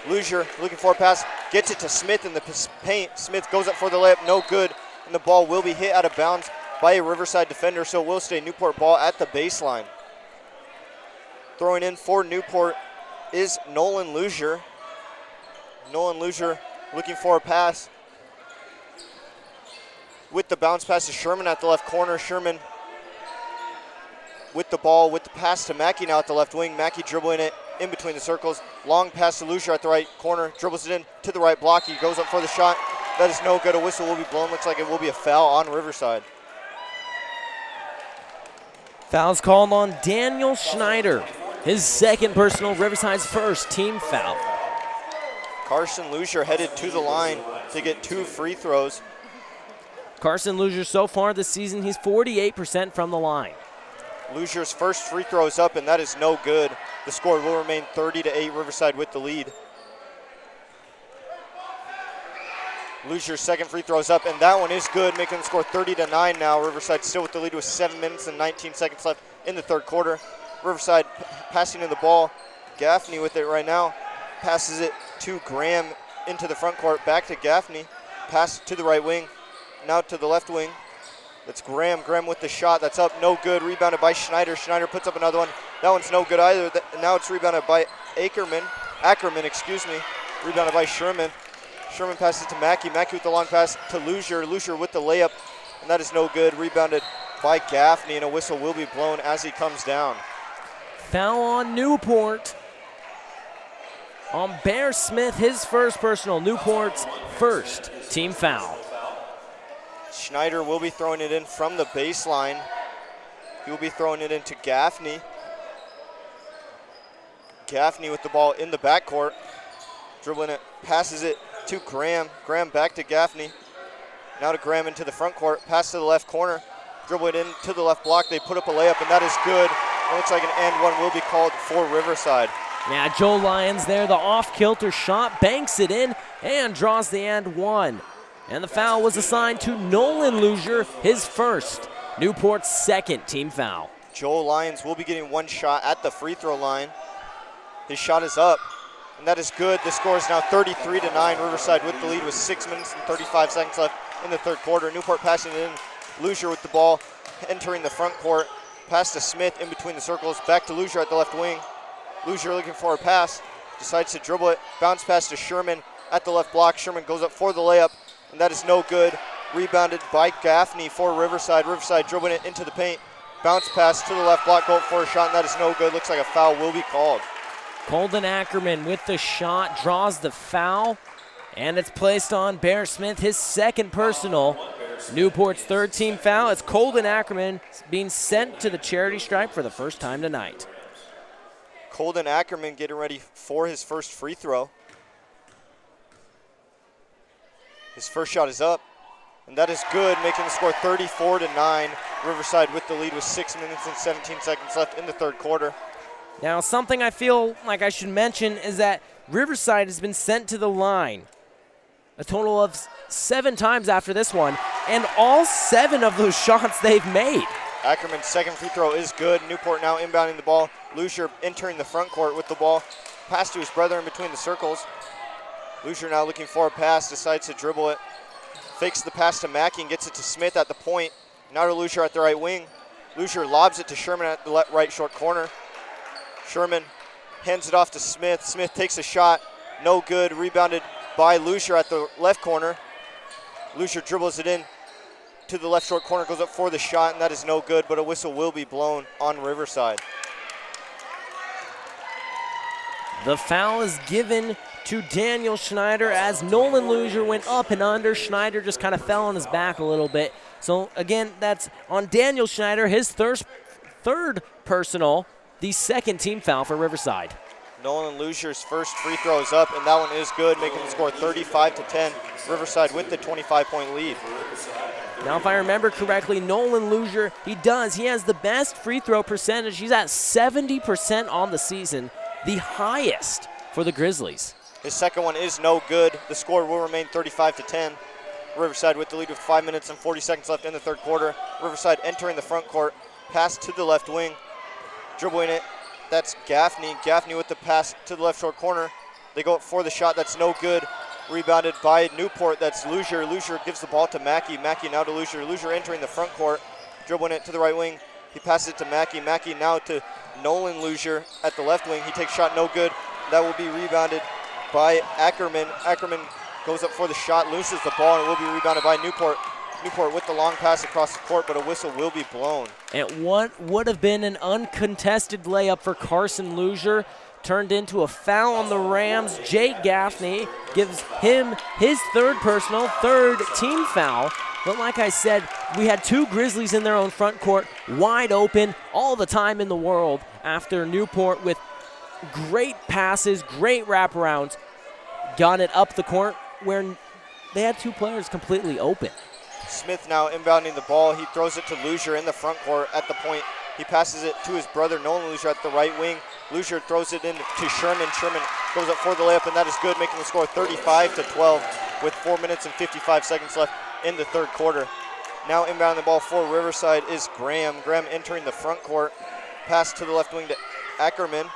Luzier looking for a pass, gets it to Smith in the paint. Smith goes up for the layup, no good, and the ball will be hit out of bounds by a Riverside defender, so it will stay Newport ball at the baseline. Throwing in for Newport is Nolan Luzier. Nolan Luzier looking for a pass with the bounce pass to Sherman at the left corner. Sherman with the ball, with the pass to Mackey now at the left wing. Mackey dribbling it in between the circles. Long pass to Luzier at the right corner. Dribbles it in to the right block. He goes up for the shot. That is no good. A whistle will be blown. Looks like it will be a foul on Riverside. Foul's called on Daniel Schneider. His second personal, Riverside's first team foul. Carson Luzier headed to the line to get 2 free throws. Carson Luzier so far this season, he's 48% from the line. Luzier's first free throw is up, and that is no good. The score will remain 30-8, Riverside with the lead. Luzier's second free throw is up, and that one is good, making the score 30-9 now. Riverside still with the lead with 7 minutes and 19 seconds left in the third quarter. Riverside passing in the ball. Gaffney with it right now. Passes it to Graham into the front court. Back to Gaffney. Pass to the right wing. Now to the left wing. That's Graham. Graham with the shot. That's up. No good. Rebounded by Schneider. Schneider puts up another one. That one's no good either. Now it's rebounded by Ackerman. Rebounded by Sherman. Sherman passes to Mackey. Mackey with the long pass to Luzier. Luzier with the layup. And that is no good. Rebounded by Gaffney. And a whistle will be blown as he comes down. Foul on Newport. On Bear Smith, his first personal. Newport's first team foul. Schneider will be throwing it in from the baseline. He will be throwing it into Gaffney. Gaffney with the ball in the backcourt. Dribbling it, passes it to Graham. Graham back to Gaffney. Now to Graham into the front court. Pass to the left corner. Dribble it in to the left block. They put up a layup, and that is good. It looks like an and one will be called for Riverside. Yeah, Joe Lyons there, the off-kilter shot, banks it in, and draws the and one. And the foul was assigned to Nolan Luzier, his first. Newport's second team foul. Joel Lyons will be getting one shot at the free throw line. His shot is up, and that is good. The score is now 33-9. Riverside with the lead with 6 minutes and 35 seconds left in the third quarter. Newport passing it in. Luzier with the ball, entering the front court. Pass to Smith in between the circles. Back to Luzier at the left wing. Luzier looking for a pass. Decides to dribble it. Bounce pass to Sherman at the left block. Sherman goes up for the layup, and that is no good. Rebounded by Gaffney for Riverside. Riverside dribbling it into the paint. Bounce pass to the left block, go for a shot, and that is no good. Looks like a foul will be called. Colden Ackerman with the shot, draws the foul, and it's placed on Bear Smith, his second personal. Newport's third team foul. It's Colden Ackerman being sent to the charity stripe for the first time tonight. Colden Ackerman getting ready for his first free throw. His first shot is up, and that is good, making the score 34-9. Riverside with the lead with 6 minutes and 17 seconds left in the third quarter. Now, something I feel like I should mention is that Riverside has been sent to the line a total of 7 times after this one, and all 7 of those shots they've made. Ackerman's second free throw is good. Newport now inbounding the ball. Luzier entering the front court with the ball. Pass to his brother in between the circles. Luzier now looking for a pass, decides to dribble it. Fakes the pass to Mackey and gets it to Smith at the point. Now to Luzier at the right wing. Luzier lobs it to Sherman at the right short corner. Sherman hands it off to Smith. Smith takes a shot. No good. Rebounded by Luzier at the left corner. Luzier dribbles it in to the left short corner, goes up for the shot, and that is no good, but a whistle will be blown on Riverside. The foul is given to Daniel Schneider as Nolan Luzier went up and under. Schneider just kind of fell on his back a little bit. So, again, that's on Daniel Schneider, his third personal, the second team foul for Riverside. Nolan Lucier's first free throw is up, and that one is good, making the score 35-10. Riverside with the 25-point lead. Now, if I remember correctly, Nolan Lucier, he has the best free throw percentage. He's at 70% on the season, the highest for the Grizzlies. His second one is no good. The score will remain 35-10. Riverside with the lead with 5 minutes and 40 seconds left in the third quarter. Riverside entering the front court. Pass to the left wing. Dribbling it. That's Gaffney. Gaffney with the pass to the left short corner. They go up for the shot. That's no good. Rebounded by Newport. That's Lucier. Lucier gives the ball to Mackey. Mackey now to Lucier. Lucier entering the front court. Dribbling it to the right wing. He passes it to Mackey. Mackey now to Nolan Lucier at the left wing. He takes shot, no good. That will be rebounded by Ackerman. Ackerman goes up for the shot, loses the ball, and it will be rebounded by Newport. Newport with the long pass across the court, but a whistle will be blown. And what would have been an uncontested layup for Carson Lucier turned into a foul on the Rams. Jake Gaffney gives him his third team foul. But like I said, we had two Grizzlies in their own front court, wide open all the time in the world after Newport with great passes, great wraparounds, got it up the court where they had two players completely open. Smith now inbounding the ball. He throws it to Lucier in the front court at the point. He passes it to his brother, Nolan Lucier, at the right wing. Lucier throws it in to Sherman. Sherman goes up for the layup, and that is good, making the score 35-12 with 4 minutes and 55 seconds left in the third quarter. Now inbounding the ball for Riverside is Graham. Graham entering the front court. Pass to the left wing to Ackerman.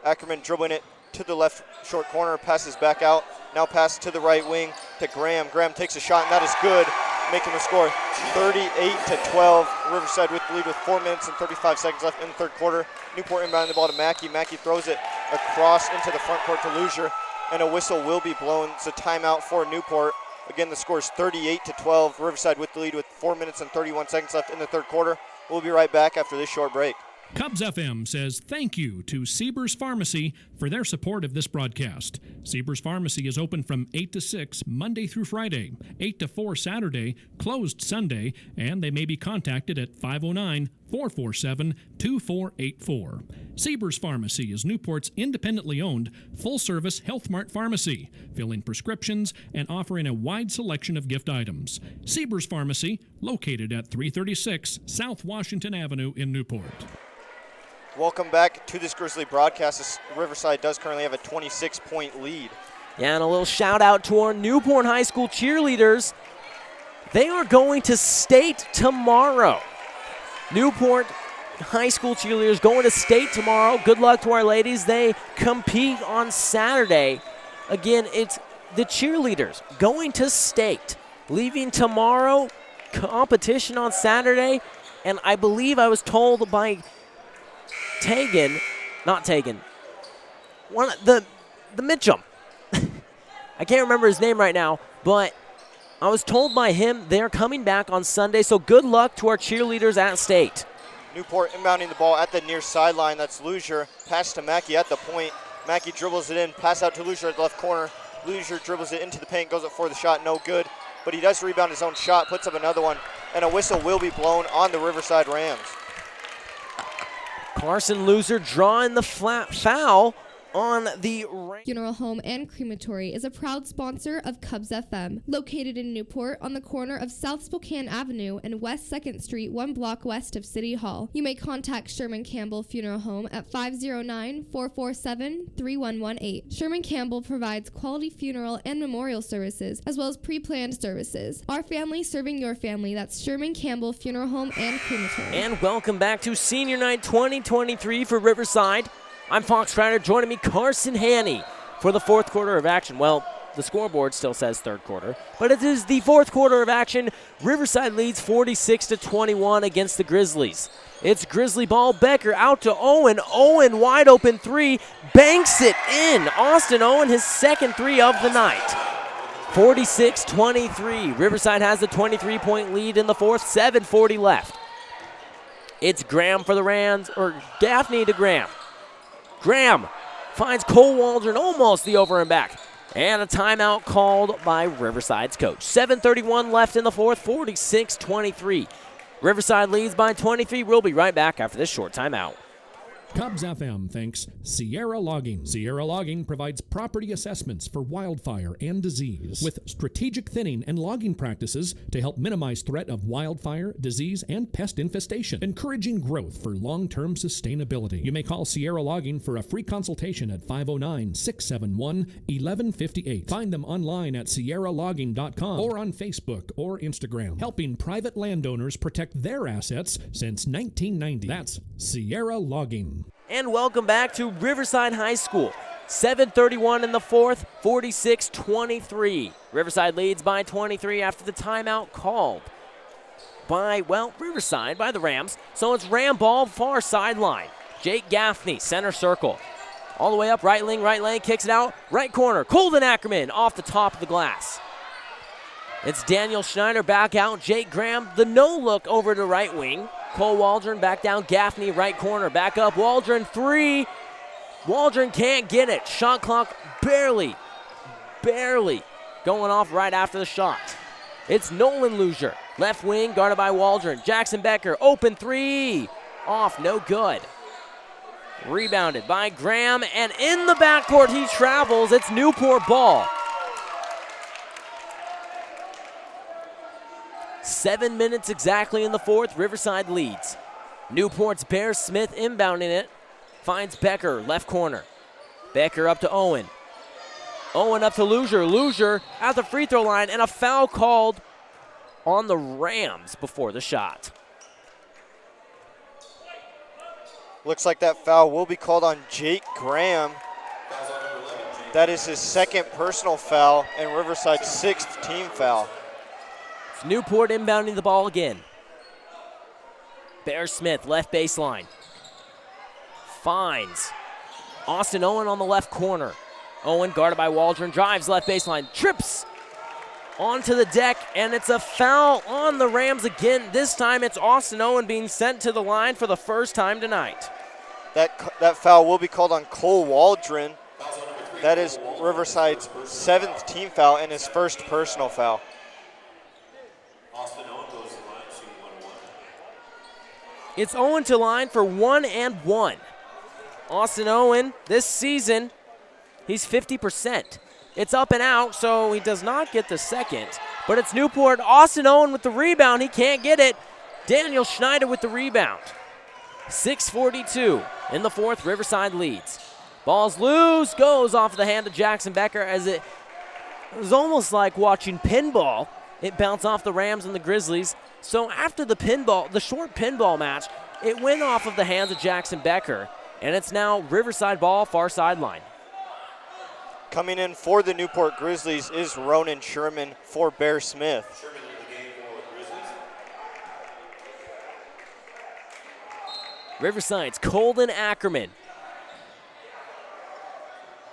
Ackerman dribbling it to the left short corner, passes back out. Now pass to the right wing to Graham. Graham takes a shot, and that is good, making the score 38-12. Riverside with the lead with 4 minutes and 35 seconds left in the third quarter. Newport inbounding the ball to Mackey. Mackey throws it across into the front court to Lucier, and a whistle will be blown. It's a timeout for Newport. Again, the score is 38-12. Riverside with the lead with 4 minutes and 31 seconds left in the third quarter. We'll be right back after this short break. Cubs FM says thank you to Siebers Pharmacy for their support of this broadcast. Siebers Pharmacy is open from 8 to 6 Monday through Friday, 8 to 4 Saturday, closed Sunday, and they may be contacted at 509-447-2484. Siebers Pharmacy is Newport's independently owned, full-service Health Mart pharmacy, filling prescriptions and offering a wide selection of gift items. Siebers Pharmacy, located at 336 South Washington Avenue in Newport. Welcome back to this Grizzly broadcast. Riverside does currently have a 26-point lead. Yeah, and a little shout out to our Newport High School cheerleaders. They are going to state tomorrow. Newport High School cheerleaders going to state tomorrow. Good luck to our ladies. They compete on Saturday. Again, it's the cheerleaders going to state, leaving tomorrow, competition on Saturday, and I believe I was told by the Mitchum. I can't remember his name right now, but I was told by him they're coming back on Sunday, so good luck to our cheerleaders at state. Newport inbounding the ball at the near sideline. That's Lucier. Pass to Mackey at the point. Mackey dribbles it in. Pass out to Lucier at the left corner. Lucier dribbles it into the paint, goes up for the shot, no good. But he does rebound his own shot, puts up another one, and a whistle will be blown on the Riverside Rams. Carson Lucier drawing the foul on the Funeral Home and Crematory is a proud sponsor of Cubs FM, located in Newport on the corner of South Spokane Avenue and West 2nd Street, 1 block west of City Hall. You may contact Sherman Campbell Funeral Home at 509-447-3118. Sherman Campbell provides quality funeral and memorial services, as well as pre-planned services. Our family serving your family. That's Sherman Campbell Funeral Home and Crematory. And welcome back to Senior Night 2023 for Riverside. I'm Fox Ryder, joining me Carson Haney for the fourth quarter of action. Well, the scoreboard still says third quarter, but it is the fourth quarter of action. Riverside leads 46-21 against the Grizzlies. It's Grizzly ball. Becker out to Owen. Owen wide open three, banks it in. Austin Owen, his second three of the night. 46-23. Riverside has a 23-point lead in the fourth, 7:40 left. It's Graham for the Rams, or Gaffney to Graham. Graham finds Cole Waldron, almost the over and back. And a timeout called by Riverside's coach. 7:31 left in the fourth, 46-23. Riverside leads by 23. We'll be right back after this short timeout. Cubs FM thanks Sierra Logging. Sierra Logging provides property assessments for wildfire and disease with strategic thinning and logging practices to help minimize threat of wildfire, disease, and pest infestation, encouraging growth for long-term sustainability. You may call Sierra Logging for a free consultation at 509-671-1158. Find them online at sierralogging.com or on Facebook or Instagram, helping private landowners protect their assets since 1990. That's Sierra Logging. And welcome back to Riverside High School. 7:31 in the fourth, 46-23. Riverside leads by 23 after the timeout called by, Riverside, by the Rams. So it's Ram ball, far sideline. Jake Gaffney, center circle. All the way up, right lane, kicks it out, right corner. Colden Ackerman off the top of the glass. It's Daniel Schneider back out. Jake Graham, the no-look over to right wing. Cole Waldron back down. Gaffney, right corner. Back up. Waldron, three. Waldron can't get it. Shot clock barely going off right after the shot. It's Nolan Luzier, left wing, guarded by Waldron. Jackson Becker, open three. Off, no good. Rebounded by Graham, and in the backcourt he travels. It's Newport ball. 7 minutes exactly in the fourth. Riverside leads. Newport's Bear Smith inbounding it. Finds Becker, left corner. Becker up to Owen. Owen up to Luzier. Luzier at the free throw line, and a foul called on the Rams before the shot. Looks like that foul will be called on Jake Graham. That is his second personal foul and Riverside's sixth team foul. It's Newport inbounding the ball again. Bear Smith, left baseline. Finds Austin Owen on the left corner. Owen, guarded by Waldron, drives left baseline, trips onto the deck, and it's a foul on the Rams again. This time it's Austin Owen being sent to the line for the first time tonight. That foul will be called on Cole Waldron. That is Riverside's seventh team foul and his first personal foul. It's Owen to line for 1 and 1. Austin Owen, this season, he's 50%. It's up and out, so he does not get the second. But it's Newport. Austin Owen with the rebound. He can't get it. Daniel Schneider with the rebound. 6:42 in the fourth. Riverside leads. Ball's loose. Goes off the hand of Jackson Becker as it was almost like watching pinball. It bounced off the Rams and the Grizzlies. So after the short pinball match, it went off of the hands of Jackson Becker, and it's now Riverside ball, far sideline. Coming in for the Newport Grizzlies is Ronan Sherman for Bear Smith. Riverside's Colden Ackerman.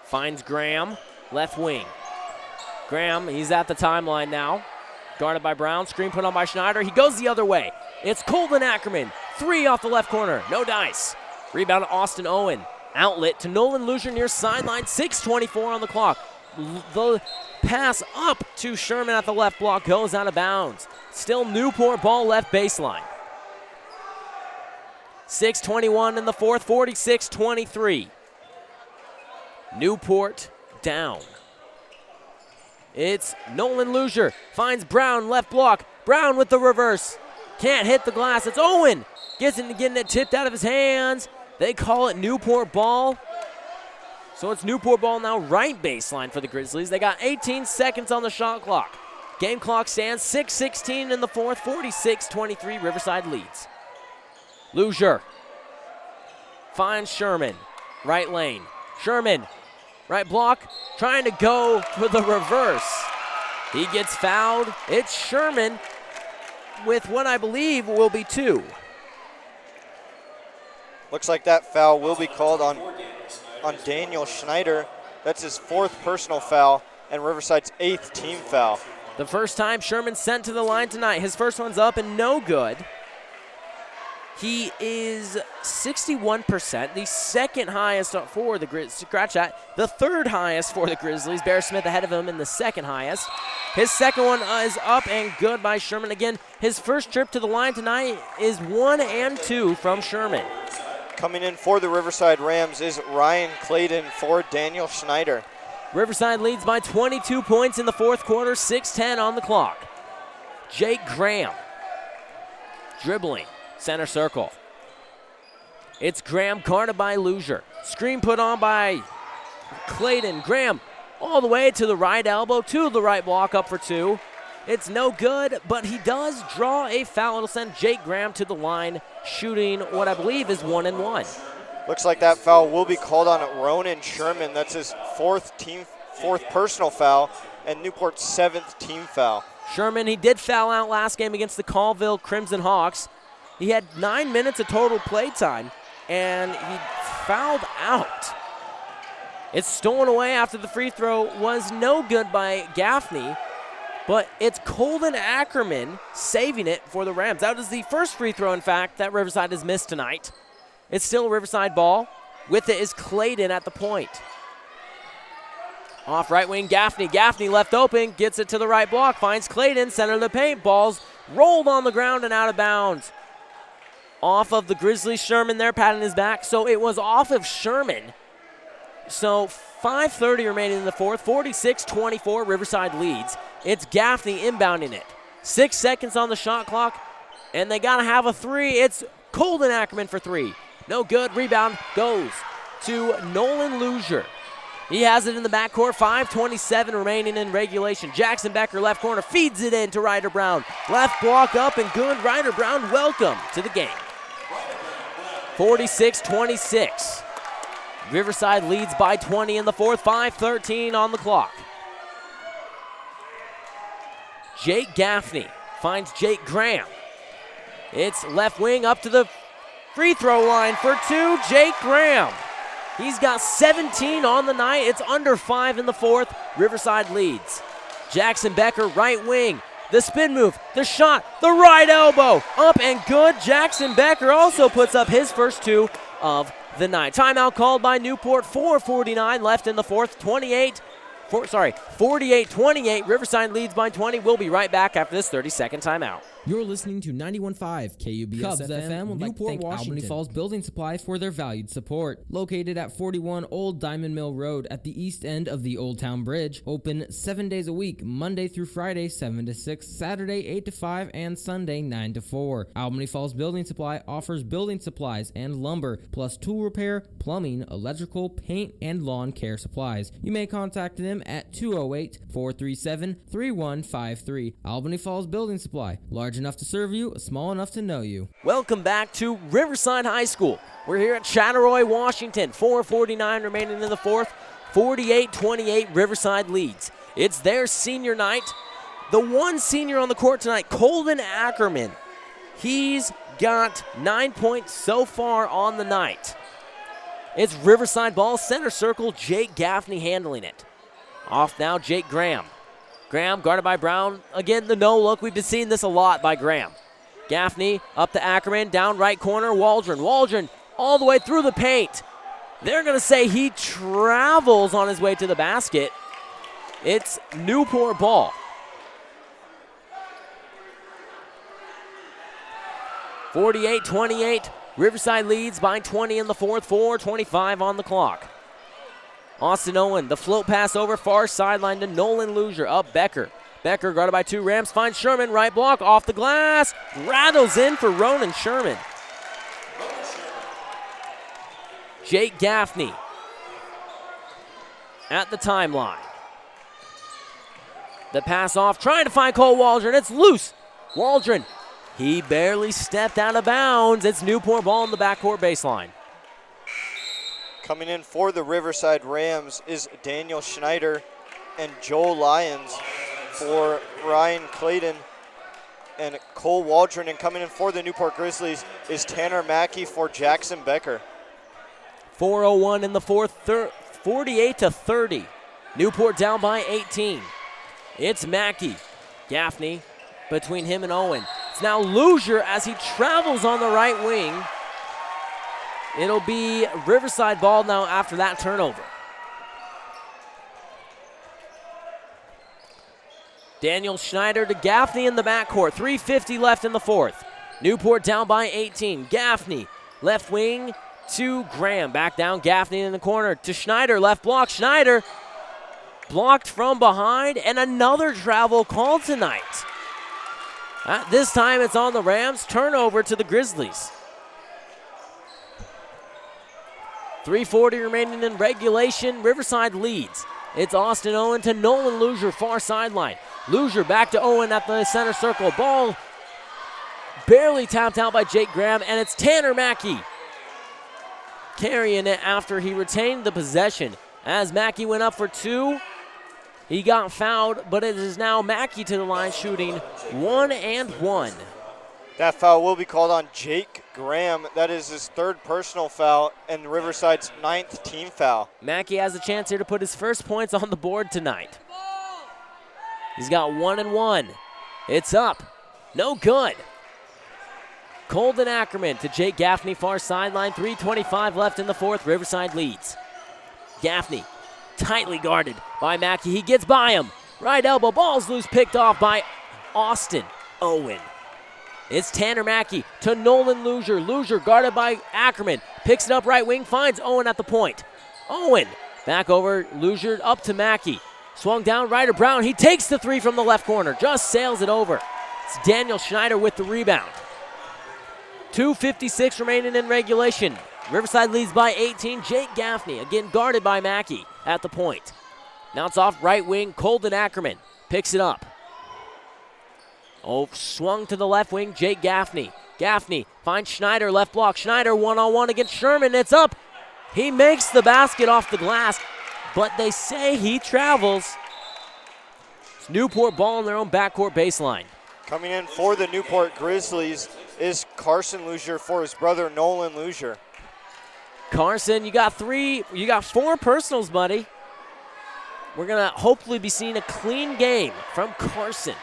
Finds Graham, left wing. Graham, he's at the timeline now. Guarded by Brown, screen put on by Schneider. He goes the other way. It's Colden Ackerman. Three off the left corner. No dice. Rebound to Austin Owen. Outlet to Nolan Luzier near sideline. 6:24 on the clock. The pass up to Sherman at the left block goes out of bounds. Still Newport ball left baseline. 6:21 in the fourth, 46-23. Newport down. It's Nolan Luzier, finds Brown, left block. Brown with the reverse. Can't hit the glass. It's Owen. Getting it tipped out of his hands. They call it Newport ball. So it's Newport ball now, right baseline for the Grizzlies. They got 18 seconds on the shot clock. Game clock stands 6:16 in the fourth, 46-23. Riverside leads. Luzier finds Sherman, right lane. Sherman, right block, trying to go for the reverse. He gets fouled. It's Sherman with what I believe will be two. Looks like that foul will be called on Daniel Schneider. That's his fourth personal foul and Riverside's eighth team foul. The first time Sherman sent to the line tonight. His first one's up and no good. He is 61%, the second highest for the Grizzlies. Scratch that. The third highest for the Grizzlies. Bear Smith ahead of him in the second highest. His second one is up and good by Sherman again. His first trip to the line tonight is 1 and 2 from Sherman. Coming in for the Riverside Rams is Ryan Clayton for Daniel Schneider. Riverside leads by 22 points in the fourth quarter, 6:10 on the clock. Jake Graham dribbling, center circle. It's Graham guarded by Luzier. Screen put on by Clayton. Graham all the way to the right elbow, to the right block, up for two. It's no good, but he does draw a foul. It'll send Jake Graham to the line, shooting what I believe is 1-1. Looks like that foul will be called on Ronan Sherman. That's his fourth personal foul, and Newport's 7th team foul. Sherman, he did foul out last game against the Colville Crimson Hawks. He had 9 minutes of total play time, and he fouled out. It's stolen away after the free throw was no good by Gaffney, but it's Colden Ackerman saving it for the Rams. That was the first free throw, in fact, that Riverside has missed tonight. It's still a Riverside ball. With it is Clayton at the point. Off right wing, Gaffney. Gaffney left open, gets it to the right block, finds Clayton, center of the paint. Ball's rolled on the ground and out of bounds. Off of the Grizzlies, Sherman there, patting his back. So it was off of Sherman. So 5:30 remaining in the fourth, 46-24, Riverside leads. It's Gaffney inbounding it. 6 seconds on the shot clock, and they got to have a three. It's Colden Ackerman for three. No good. Rebound goes to Nolan Luzier. He has it in the backcourt. 5:27 remaining in regulation. Jackson Becker, left corner, feeds it in to Ryder Brown. Left block up and good. Ryder Brown, welcome to the game. 46-26. Riverside leads by 20 in the fourth. 5:13 on the clock. Jake Gaffney finds Jake Graham. It's left wing up to the free throw line for two. Jake Graham. He's got 17 on the night. It's under 5 in the fourth. Riverside leads. Jackson Becker, right wing. The spin move, the shot, the right elbow. Up and good. Jackson Becker also puts up his first two of the night. Timeout called by Newport. 4:49 left in the fourth. 48-28. Riverside leads by 20. We'll be right back after this 30-second timeout. You're listening to 91.5 KUBS Cubs FM would like to Newport, thank Washington. Albany Falls Building Supply for their valued support. Located at 41 Old Diamond Mill Road at the east end of the Old Town Bridge. Open 7 days a week, Monday through Friday 7 to 6, Saturday 8 to 5, and Sunday 9 to 4. Albany Falls Building Supply offers building supplies and lumber, plus tool repair, plumbing, electrical, paint, and lawn care supplies. You may contact them at 208-437-3153. Albany Falls Building Supply. Large enough to serve you, small enough to know you. Welcome back to Riverside High School. We're here at Chattaroy, Washington. 4:49 remaining in the fourth. 48-28, Riverside leads. It's their senior night. The one senior on the court tonight, Colden Ackerman. He's got 9 points so far on the night. It's Riverside ball, center circle, Jake Gaffney handling it. Off now, Jake Graham. Graham guarded by Brown. Again, the no look. We've been seeing this a lot by Graham. Gaffney up to Ackerman, down right corner, Waldron. Waldron all the way through the paint. They're going to say he travels on his way to the basket. It's Newport ball. 48-28. Riverside leads by 20 in the fourth. 4:25 on the clock. Austin Owen, the float pass over far sideline to Nolan Luzier. Up Becker. Becker guarded by two. Rams finds Sherman. Right block off the glass. Rattles in for Ronan Sherman. Jake Gaffney at the timeline. The pass off, trying to find Cole Waldron. It's loose. Waldron, he barely stepped out of bounds. It's Newport ball in the backcourt baseline. Coming in for the Riverside Rams is Daniel Schneider and Joel Lyons for Ryan Clayton and Cole Waldron. And coming in for the Newport Grizzlies is Tanner Mackey for Jackson Becker. 4:01 in the fourth, 48-30. Newport down by 18. It's Mackey. Gaffney between him and Owen. It's now Luzier as he travels on the right wing. It'll be Riverside ball now after that turnover. Daniel Schneider to Gaffney in the backcourt. 3:50 left in the fourth. Newport down by 18. Gaffney, left wing, to Graham. Back down, Gaffney in the corner to Schneider. Left block, Schneider blocked from behind, and another travel call tonight. This time it's on the Rams. Turnover to the Grizzlies. 3:40 remaining in regulation. Riverside leads. It's Austin Owen to Nolan Luzier, far sideline. Luzier back to Owen at the center circle. Ball barely tapped out by Jake Graham, and it's Tanner Mackey carrying it after he retained the possession. As Mackey went up for two, he got fouled, but it is now Mackey to the line shooting 1-and-1. That foul will be called on Jake Graham. That is his third personal foul and Riverside's 9th team foul. Mackey has a chance here to put his first points on the board tonight. He's got 1-and-1. It's up. No good. Colden Ackerman to Jake Gaffney, far sideline. 3:25 left in the fourth. Riverside leads. Gaffney tightly guarded by Mackey. He gets by him. Right elbow, ball's loose, picked off by Austin Owen. It's Tanner Mackey to Nolan Luzier. Luzier guarded by Ackerman. Picks it up right wing, finds Owen at the point. Owen back over, Luzier up to Mackey. Swung down, Ryder Brown. He takes the three from the left corner, just sails it over. It's Daniel Schneider with the rebound. 2:56 remaining in regulation. Riverside leads by 18. Jake Gaffney, again guarded by Mackey at the point. Now it's off right wing. Colden Ackerman picks it up. Oh, swung to the left wing. Jake Gaffney. Gaffney finds Schneider, left block. Schneider one-on-one against Sherman. It's up. He makes the basket off the glass, but they say he travels. It's Newport ball on their own backcourt baseline. Coming in for the Newport Grizzlies is Carson Luzier for his brother Nolan Luzier. Carson, you got four personals, buddy. We're going to hopefully be seeing a clean game from Carson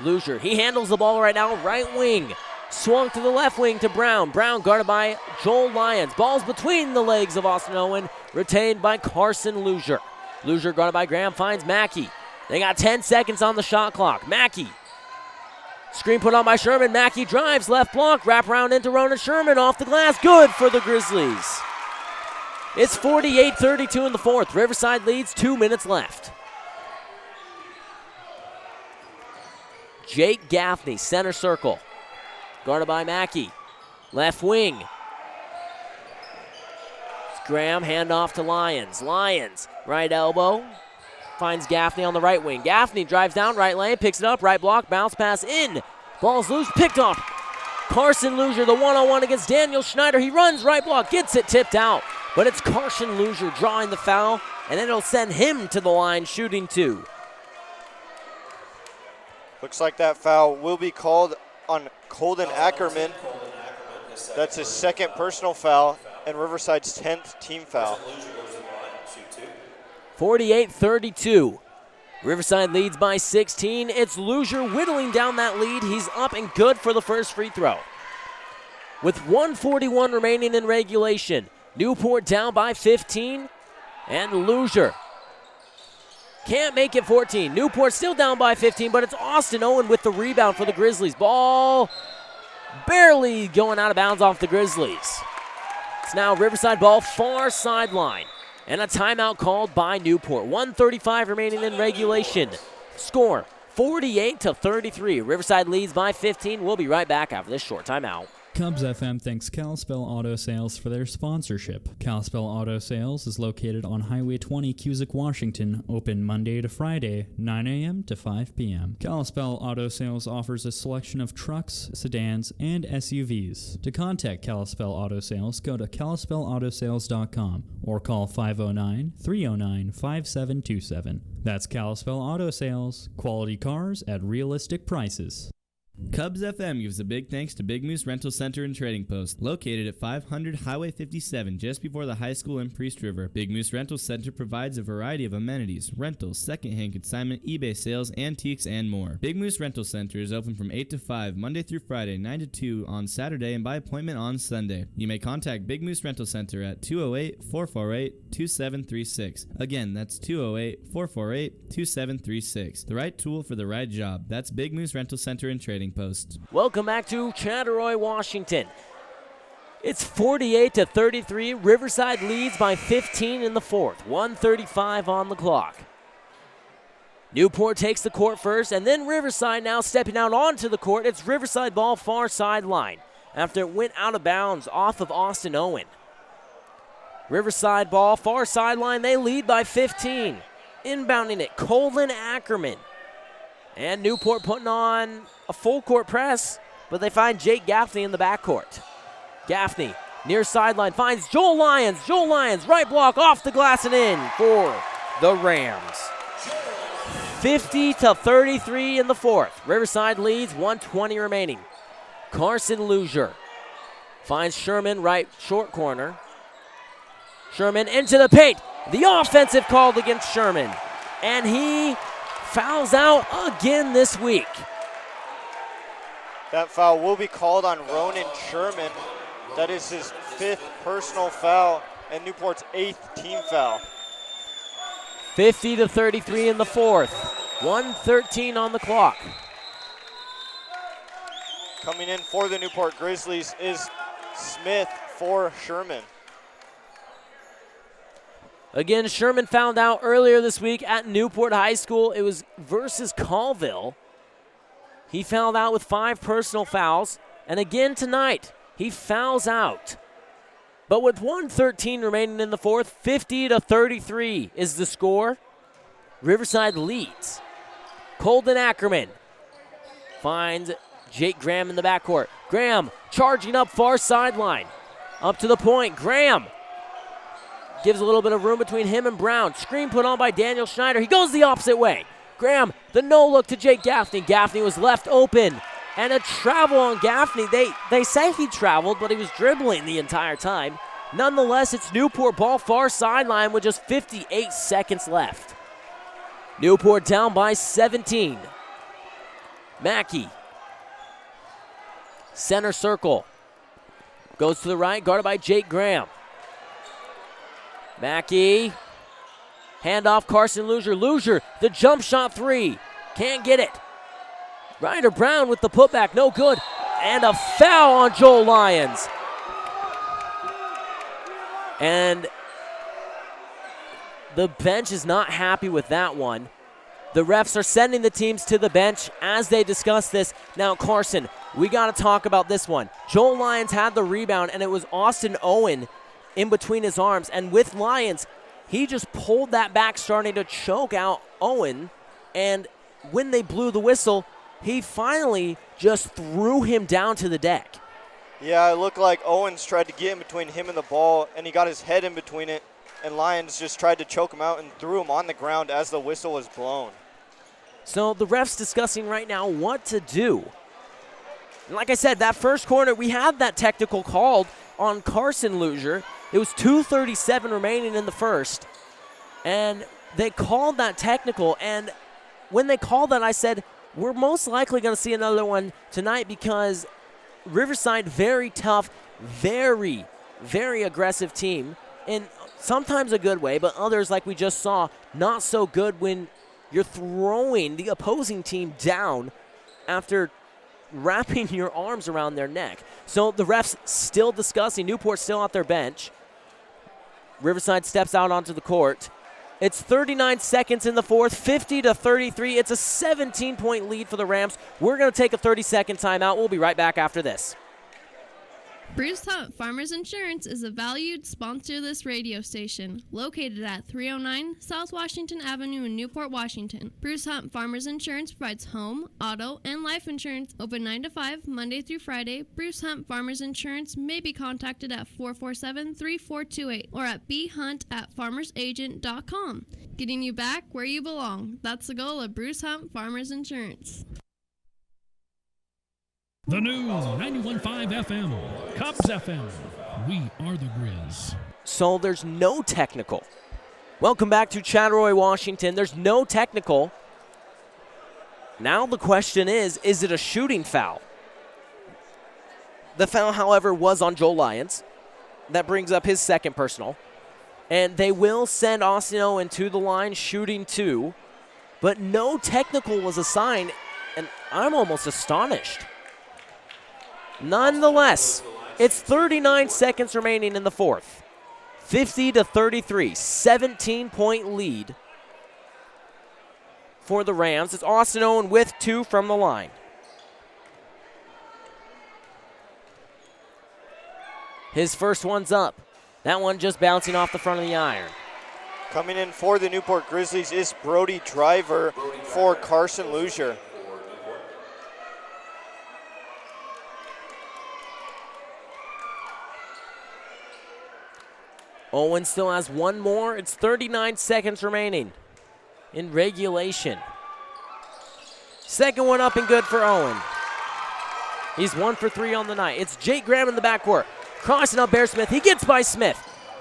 Luzier. He handles the ball right now, right wing. Swung to the left wing to Brown. Brown guarded by Joel Lyons. Ball's between the legs of Austin Owen, retained by Carson Luzier. Luzier guarded by Graham, finds Mackey. They got 10 seconds on the shot clock. Mackey. Screen put on by Sherman. Mackey drives, left block, wrap around into Ronan Sherman, off the glass. Good for the Grizzlies. It's 48-32 in the fourth. Riverside leads, 2 minutes left. Jake Gaffney, center circle. Guarded by Mackey. Left wing. It's Graham, handoff to Lyons. Lyons, right elbow. Finds Gaffney on the right wing. Gaffney drives down right lane, picks it up, right block, bounce pass in. Ball's loose, picked off. Carson Luzier, the one-on-one against Daniel Schneider. He runs right block, gets it tipped out. But it's Carson Luzier drawing the foul, and it'll send him to the line shooting two. Looks like that foul will be called on Colden Ackerman. That's his second personal foul and Riverside's 10th team foul. 48-32. Riverside leads by 16. It's Luzier whittling down that lead. He's up and good for the first free throw. With 1:41 remaining in regulation, Newport down by 15, and Luzier can't make it 14. Newport still down by 15, but it's Austin Owen with the rebound for the Grizzlies. Ball barely going out of bounds off the Grizzlies. It's now Riverside ball, far sideline. And a timeout called by Newport. 1:35 remaining in regulation. Score 48-33. Riverside leads by 15. We'll be right back after this short timeout. Cubs FM thanks Kalispell Auto Sales for their sponsorship. Kalispell Auto Sales is located on Highway 20, Cusick, Washington, open Monday to Friday, 9 a.m. to 5 p.m. Kalispell Auto Sales offers a selection of trucks, sedans, and SUVs. To contact Kalispell Auto Sales, go to KalispellAutoSales.com or call 509-309-5727. That's Kalispell Auto Sales, quality cars at realistic prices. Cubs FM gives a big thanks to Big Moose Rental Center and Trading Post, located at 500 Highway 57, just before the high school in Priest River. Big Moose Rental Center provides a variety of amenities, rentals, secondhand consignment, eBay sales, antiques, and more. Big Moose Rental Center is open from 8 to 5, Monday through Friday, 9 to 2 on Saturday, and by appointment on Sunday. You may contact Big Moose Rental Center at 208-448-2736. Again, that's 208-448-2736. The right tool for the right job. That's Big Moose Rental Center and Trading Post. Welcome back to Chatteroy, Washington. It's 48-33. Riverside leads by 15 in the fourth. 1:35 on the clock. Newport takes the court first, and then Riverside now stepping out onto the court. It's Riverside ball far sideline after it went out of bounds off of Austin Owen. Riverside ball far sideline. They lead by 15. Inbounding it, Colvin Ackerman. And Newport putting on a full court press, but they find Jake Gaffney in the backcourt. Gaffney, near sideline, finds Joel Lyons. Joel Lyons, right block, off the glass and in for the Rams. 50-33 in the fourth. Riverside leads, 1:20 remaining. Carson Luzier finds Sherman, right short corner. Sherman into the paint. The offensive called against Sherman. And he fouls out again this week. That foul will be called on Ronan Sherman. That is his 5th personal foul and Newport's 8th team foul. 50-33 in the fourth. 1:13 on the clock. Coming in for the Newport Grizzlies is Smith for Sherman. Again, Sherman found out earlier this week at Newport High School. It was versus Colville. He fouled out with 5 personal fouls. And again tonight, he fouls out. But with 1:13 remaining in the fourth, 50-33 is the score. Riverside leads. Colden Ackerman finds Jake Graham in the backcourt. Graham charging up far sideline. Up to the point. Graham gives a little bit of room between him and Brown. Screen put on by Daniel Schneider. He goes the opposite way. Graham, the no-look to Jake Gaffney. Gaffney was left open. And a travel on Gaffney. They say he traveled, but he was dribbling the entire time. Nonetheless, it's Newport ball far sideline with just 58 seconds left. Newport down by 17. Mackey. Center circle. Goes to the right, guarded by Jake Graham. Mackey. Handoff, Carson Luzier. Luzier, the jump shot 3. Can't get it. Ryder Brown with the putback, no good. And a foul on Joel Lyons. And the bench is not happy with that one. The refs are sending the teams to the bench as they discuss this. Now, Carson, we got to talk about this one. Joel Lyons had the rebound, and it was Austin Owen in between his arms. And with Lyons, he just pulled that back, starting to choke out Owen. And when they blew the whistle, he finally just threw him down to the deck. Yeah, it looked like Owens tried to get in between him and the ball, and he got his head in between it, and Lyons just tried to choke him out and threw him on the ground as the whistle was blown. So the ref's discussing right now what to do. And like I said, that first quarter, we had that technical called on Carson Luzier. It was 2:37 remaining in the first, and they called that technical, and when they called that, I said, we're most likely going to see another one tonight because Riverside, very tough, very, very aggressive team, in sometimes a good way, but others, like we just saw, not so good when you're throwing the opposing team down after wrapping your arms around their neck. So the refs still discussing. Newport still at their bench. Riverside steps out onto the court. It's 39 seconds in the fourth, 50-33. It's a 17-point lead for the Rams. We're going to take a 30-second timeout. We'll be right back after this. Bruce Hunt Farmers Insurance is a valued sponsor of this radio station, located at 309 South Washington Avenue in Newport, Washington. Bruce Hunt Farmers Insurance provides home, auto, and life insurance open 9 to 5, Monday through Friday. Bruce Hunt Farmers Insurance may be contacted at 447-3428 or at bhunt@farmersagent.com. Getting you back where you belong. That's the goal of Bruce Hunt Farmers Insurance. The new 91.5 FM, Cubs FM. We are the Grizz. So there's no technical. Welcome back to Chattaroy, Washington. There's no technical. Now the question is it a shooting foul? The foul, however, was on Joel Lyons. That brings up his second personal. And they will send Austin Owen to the line shooting 2. But no technical was assigned, and I'm almost astonished. Nonetheless, It's 39 seconds remaining in the fourth. 50-33, 17-point lead for the Rams. It's Austin Owen with 2 from the line. His first one's up. That one just bouncing off the front of the iron. Coming in for the Newport Grizzlies is Brody Driver for Carson Luzier. Owen still has one more. It's 39 seconds remaining in regulation. Second one up and good for Owen. He's 1 for 3 on the night. It's Jake Graham in the backcourt. Crossing up Bear Smith. He gets by Smith.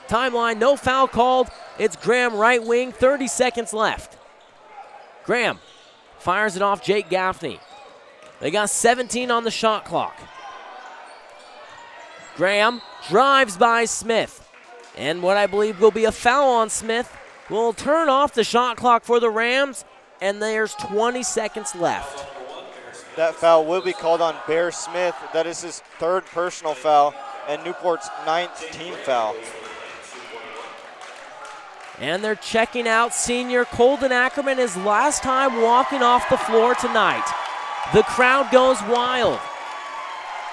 Timeline, no foul called. It's Graham right wing, 30 seconds left. Graham fires it off Jake Gaffney. They got 17 on the shot clock. Graham drives by Smith. And what I believe will be a foul on Smith will turn off the shot clock for the Rams, and there's 20 seconds left. That foul will be called on Bear Smith. That is his 3rd personal foul and Newport's 9th team foul. And they're checking out senior Colden Ackerman, his last time walking off the floor tonight. The crowd goes wild.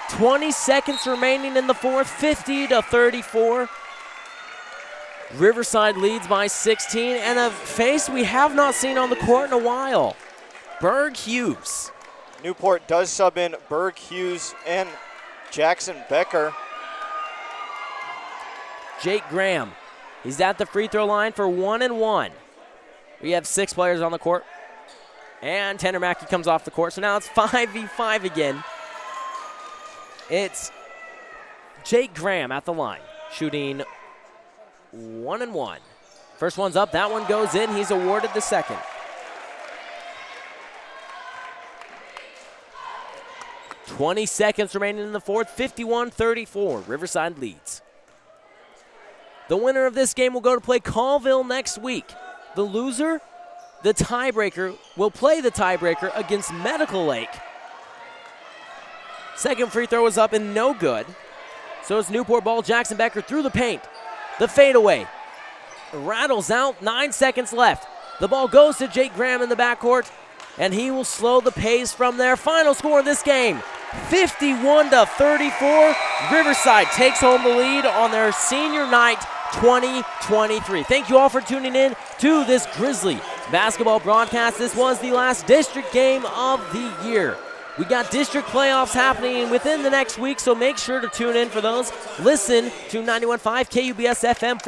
20 seconds remaining in the fourth, 50-34. Riverside leads by 16, and a face we have not seen on the court in a while. Berg Hughes. Newport does sub in Berg Hughes and Jackson Becker. Jake Graham. He's at the free throw line for 1 and 1. We have 6 players on the court. And Tanner Mackey comes off the court, so now it's 5v5 again. It's Jake Graham at the line, shooting 1 and 1. First one's up, that one goes in. He's awarded the second. "20 seconds remaining in the fourth, 51-34. Riverside leads. The winner of this game will go to play Colville next week. The loser, the tiebreaker, will play the tiebreaker against Medical Lake. Second free throw is up and no good. So it's Newport ball. Jackson Becker through the paint. The fadeaway rattles out. 9 seconds left. The ball goes to Jake Graham in the backcourt, and he will slow the pace from there. Final score of this game, 51-34. Riverside takes home the lead on their senior night 2023. Thank you all for tuning in to this Grizzly basketball broadcast. This was the last district game of the year. We got district playoffs happening within the next week, so make sure to tune in for those. Listen to 91.5 KUBS FM.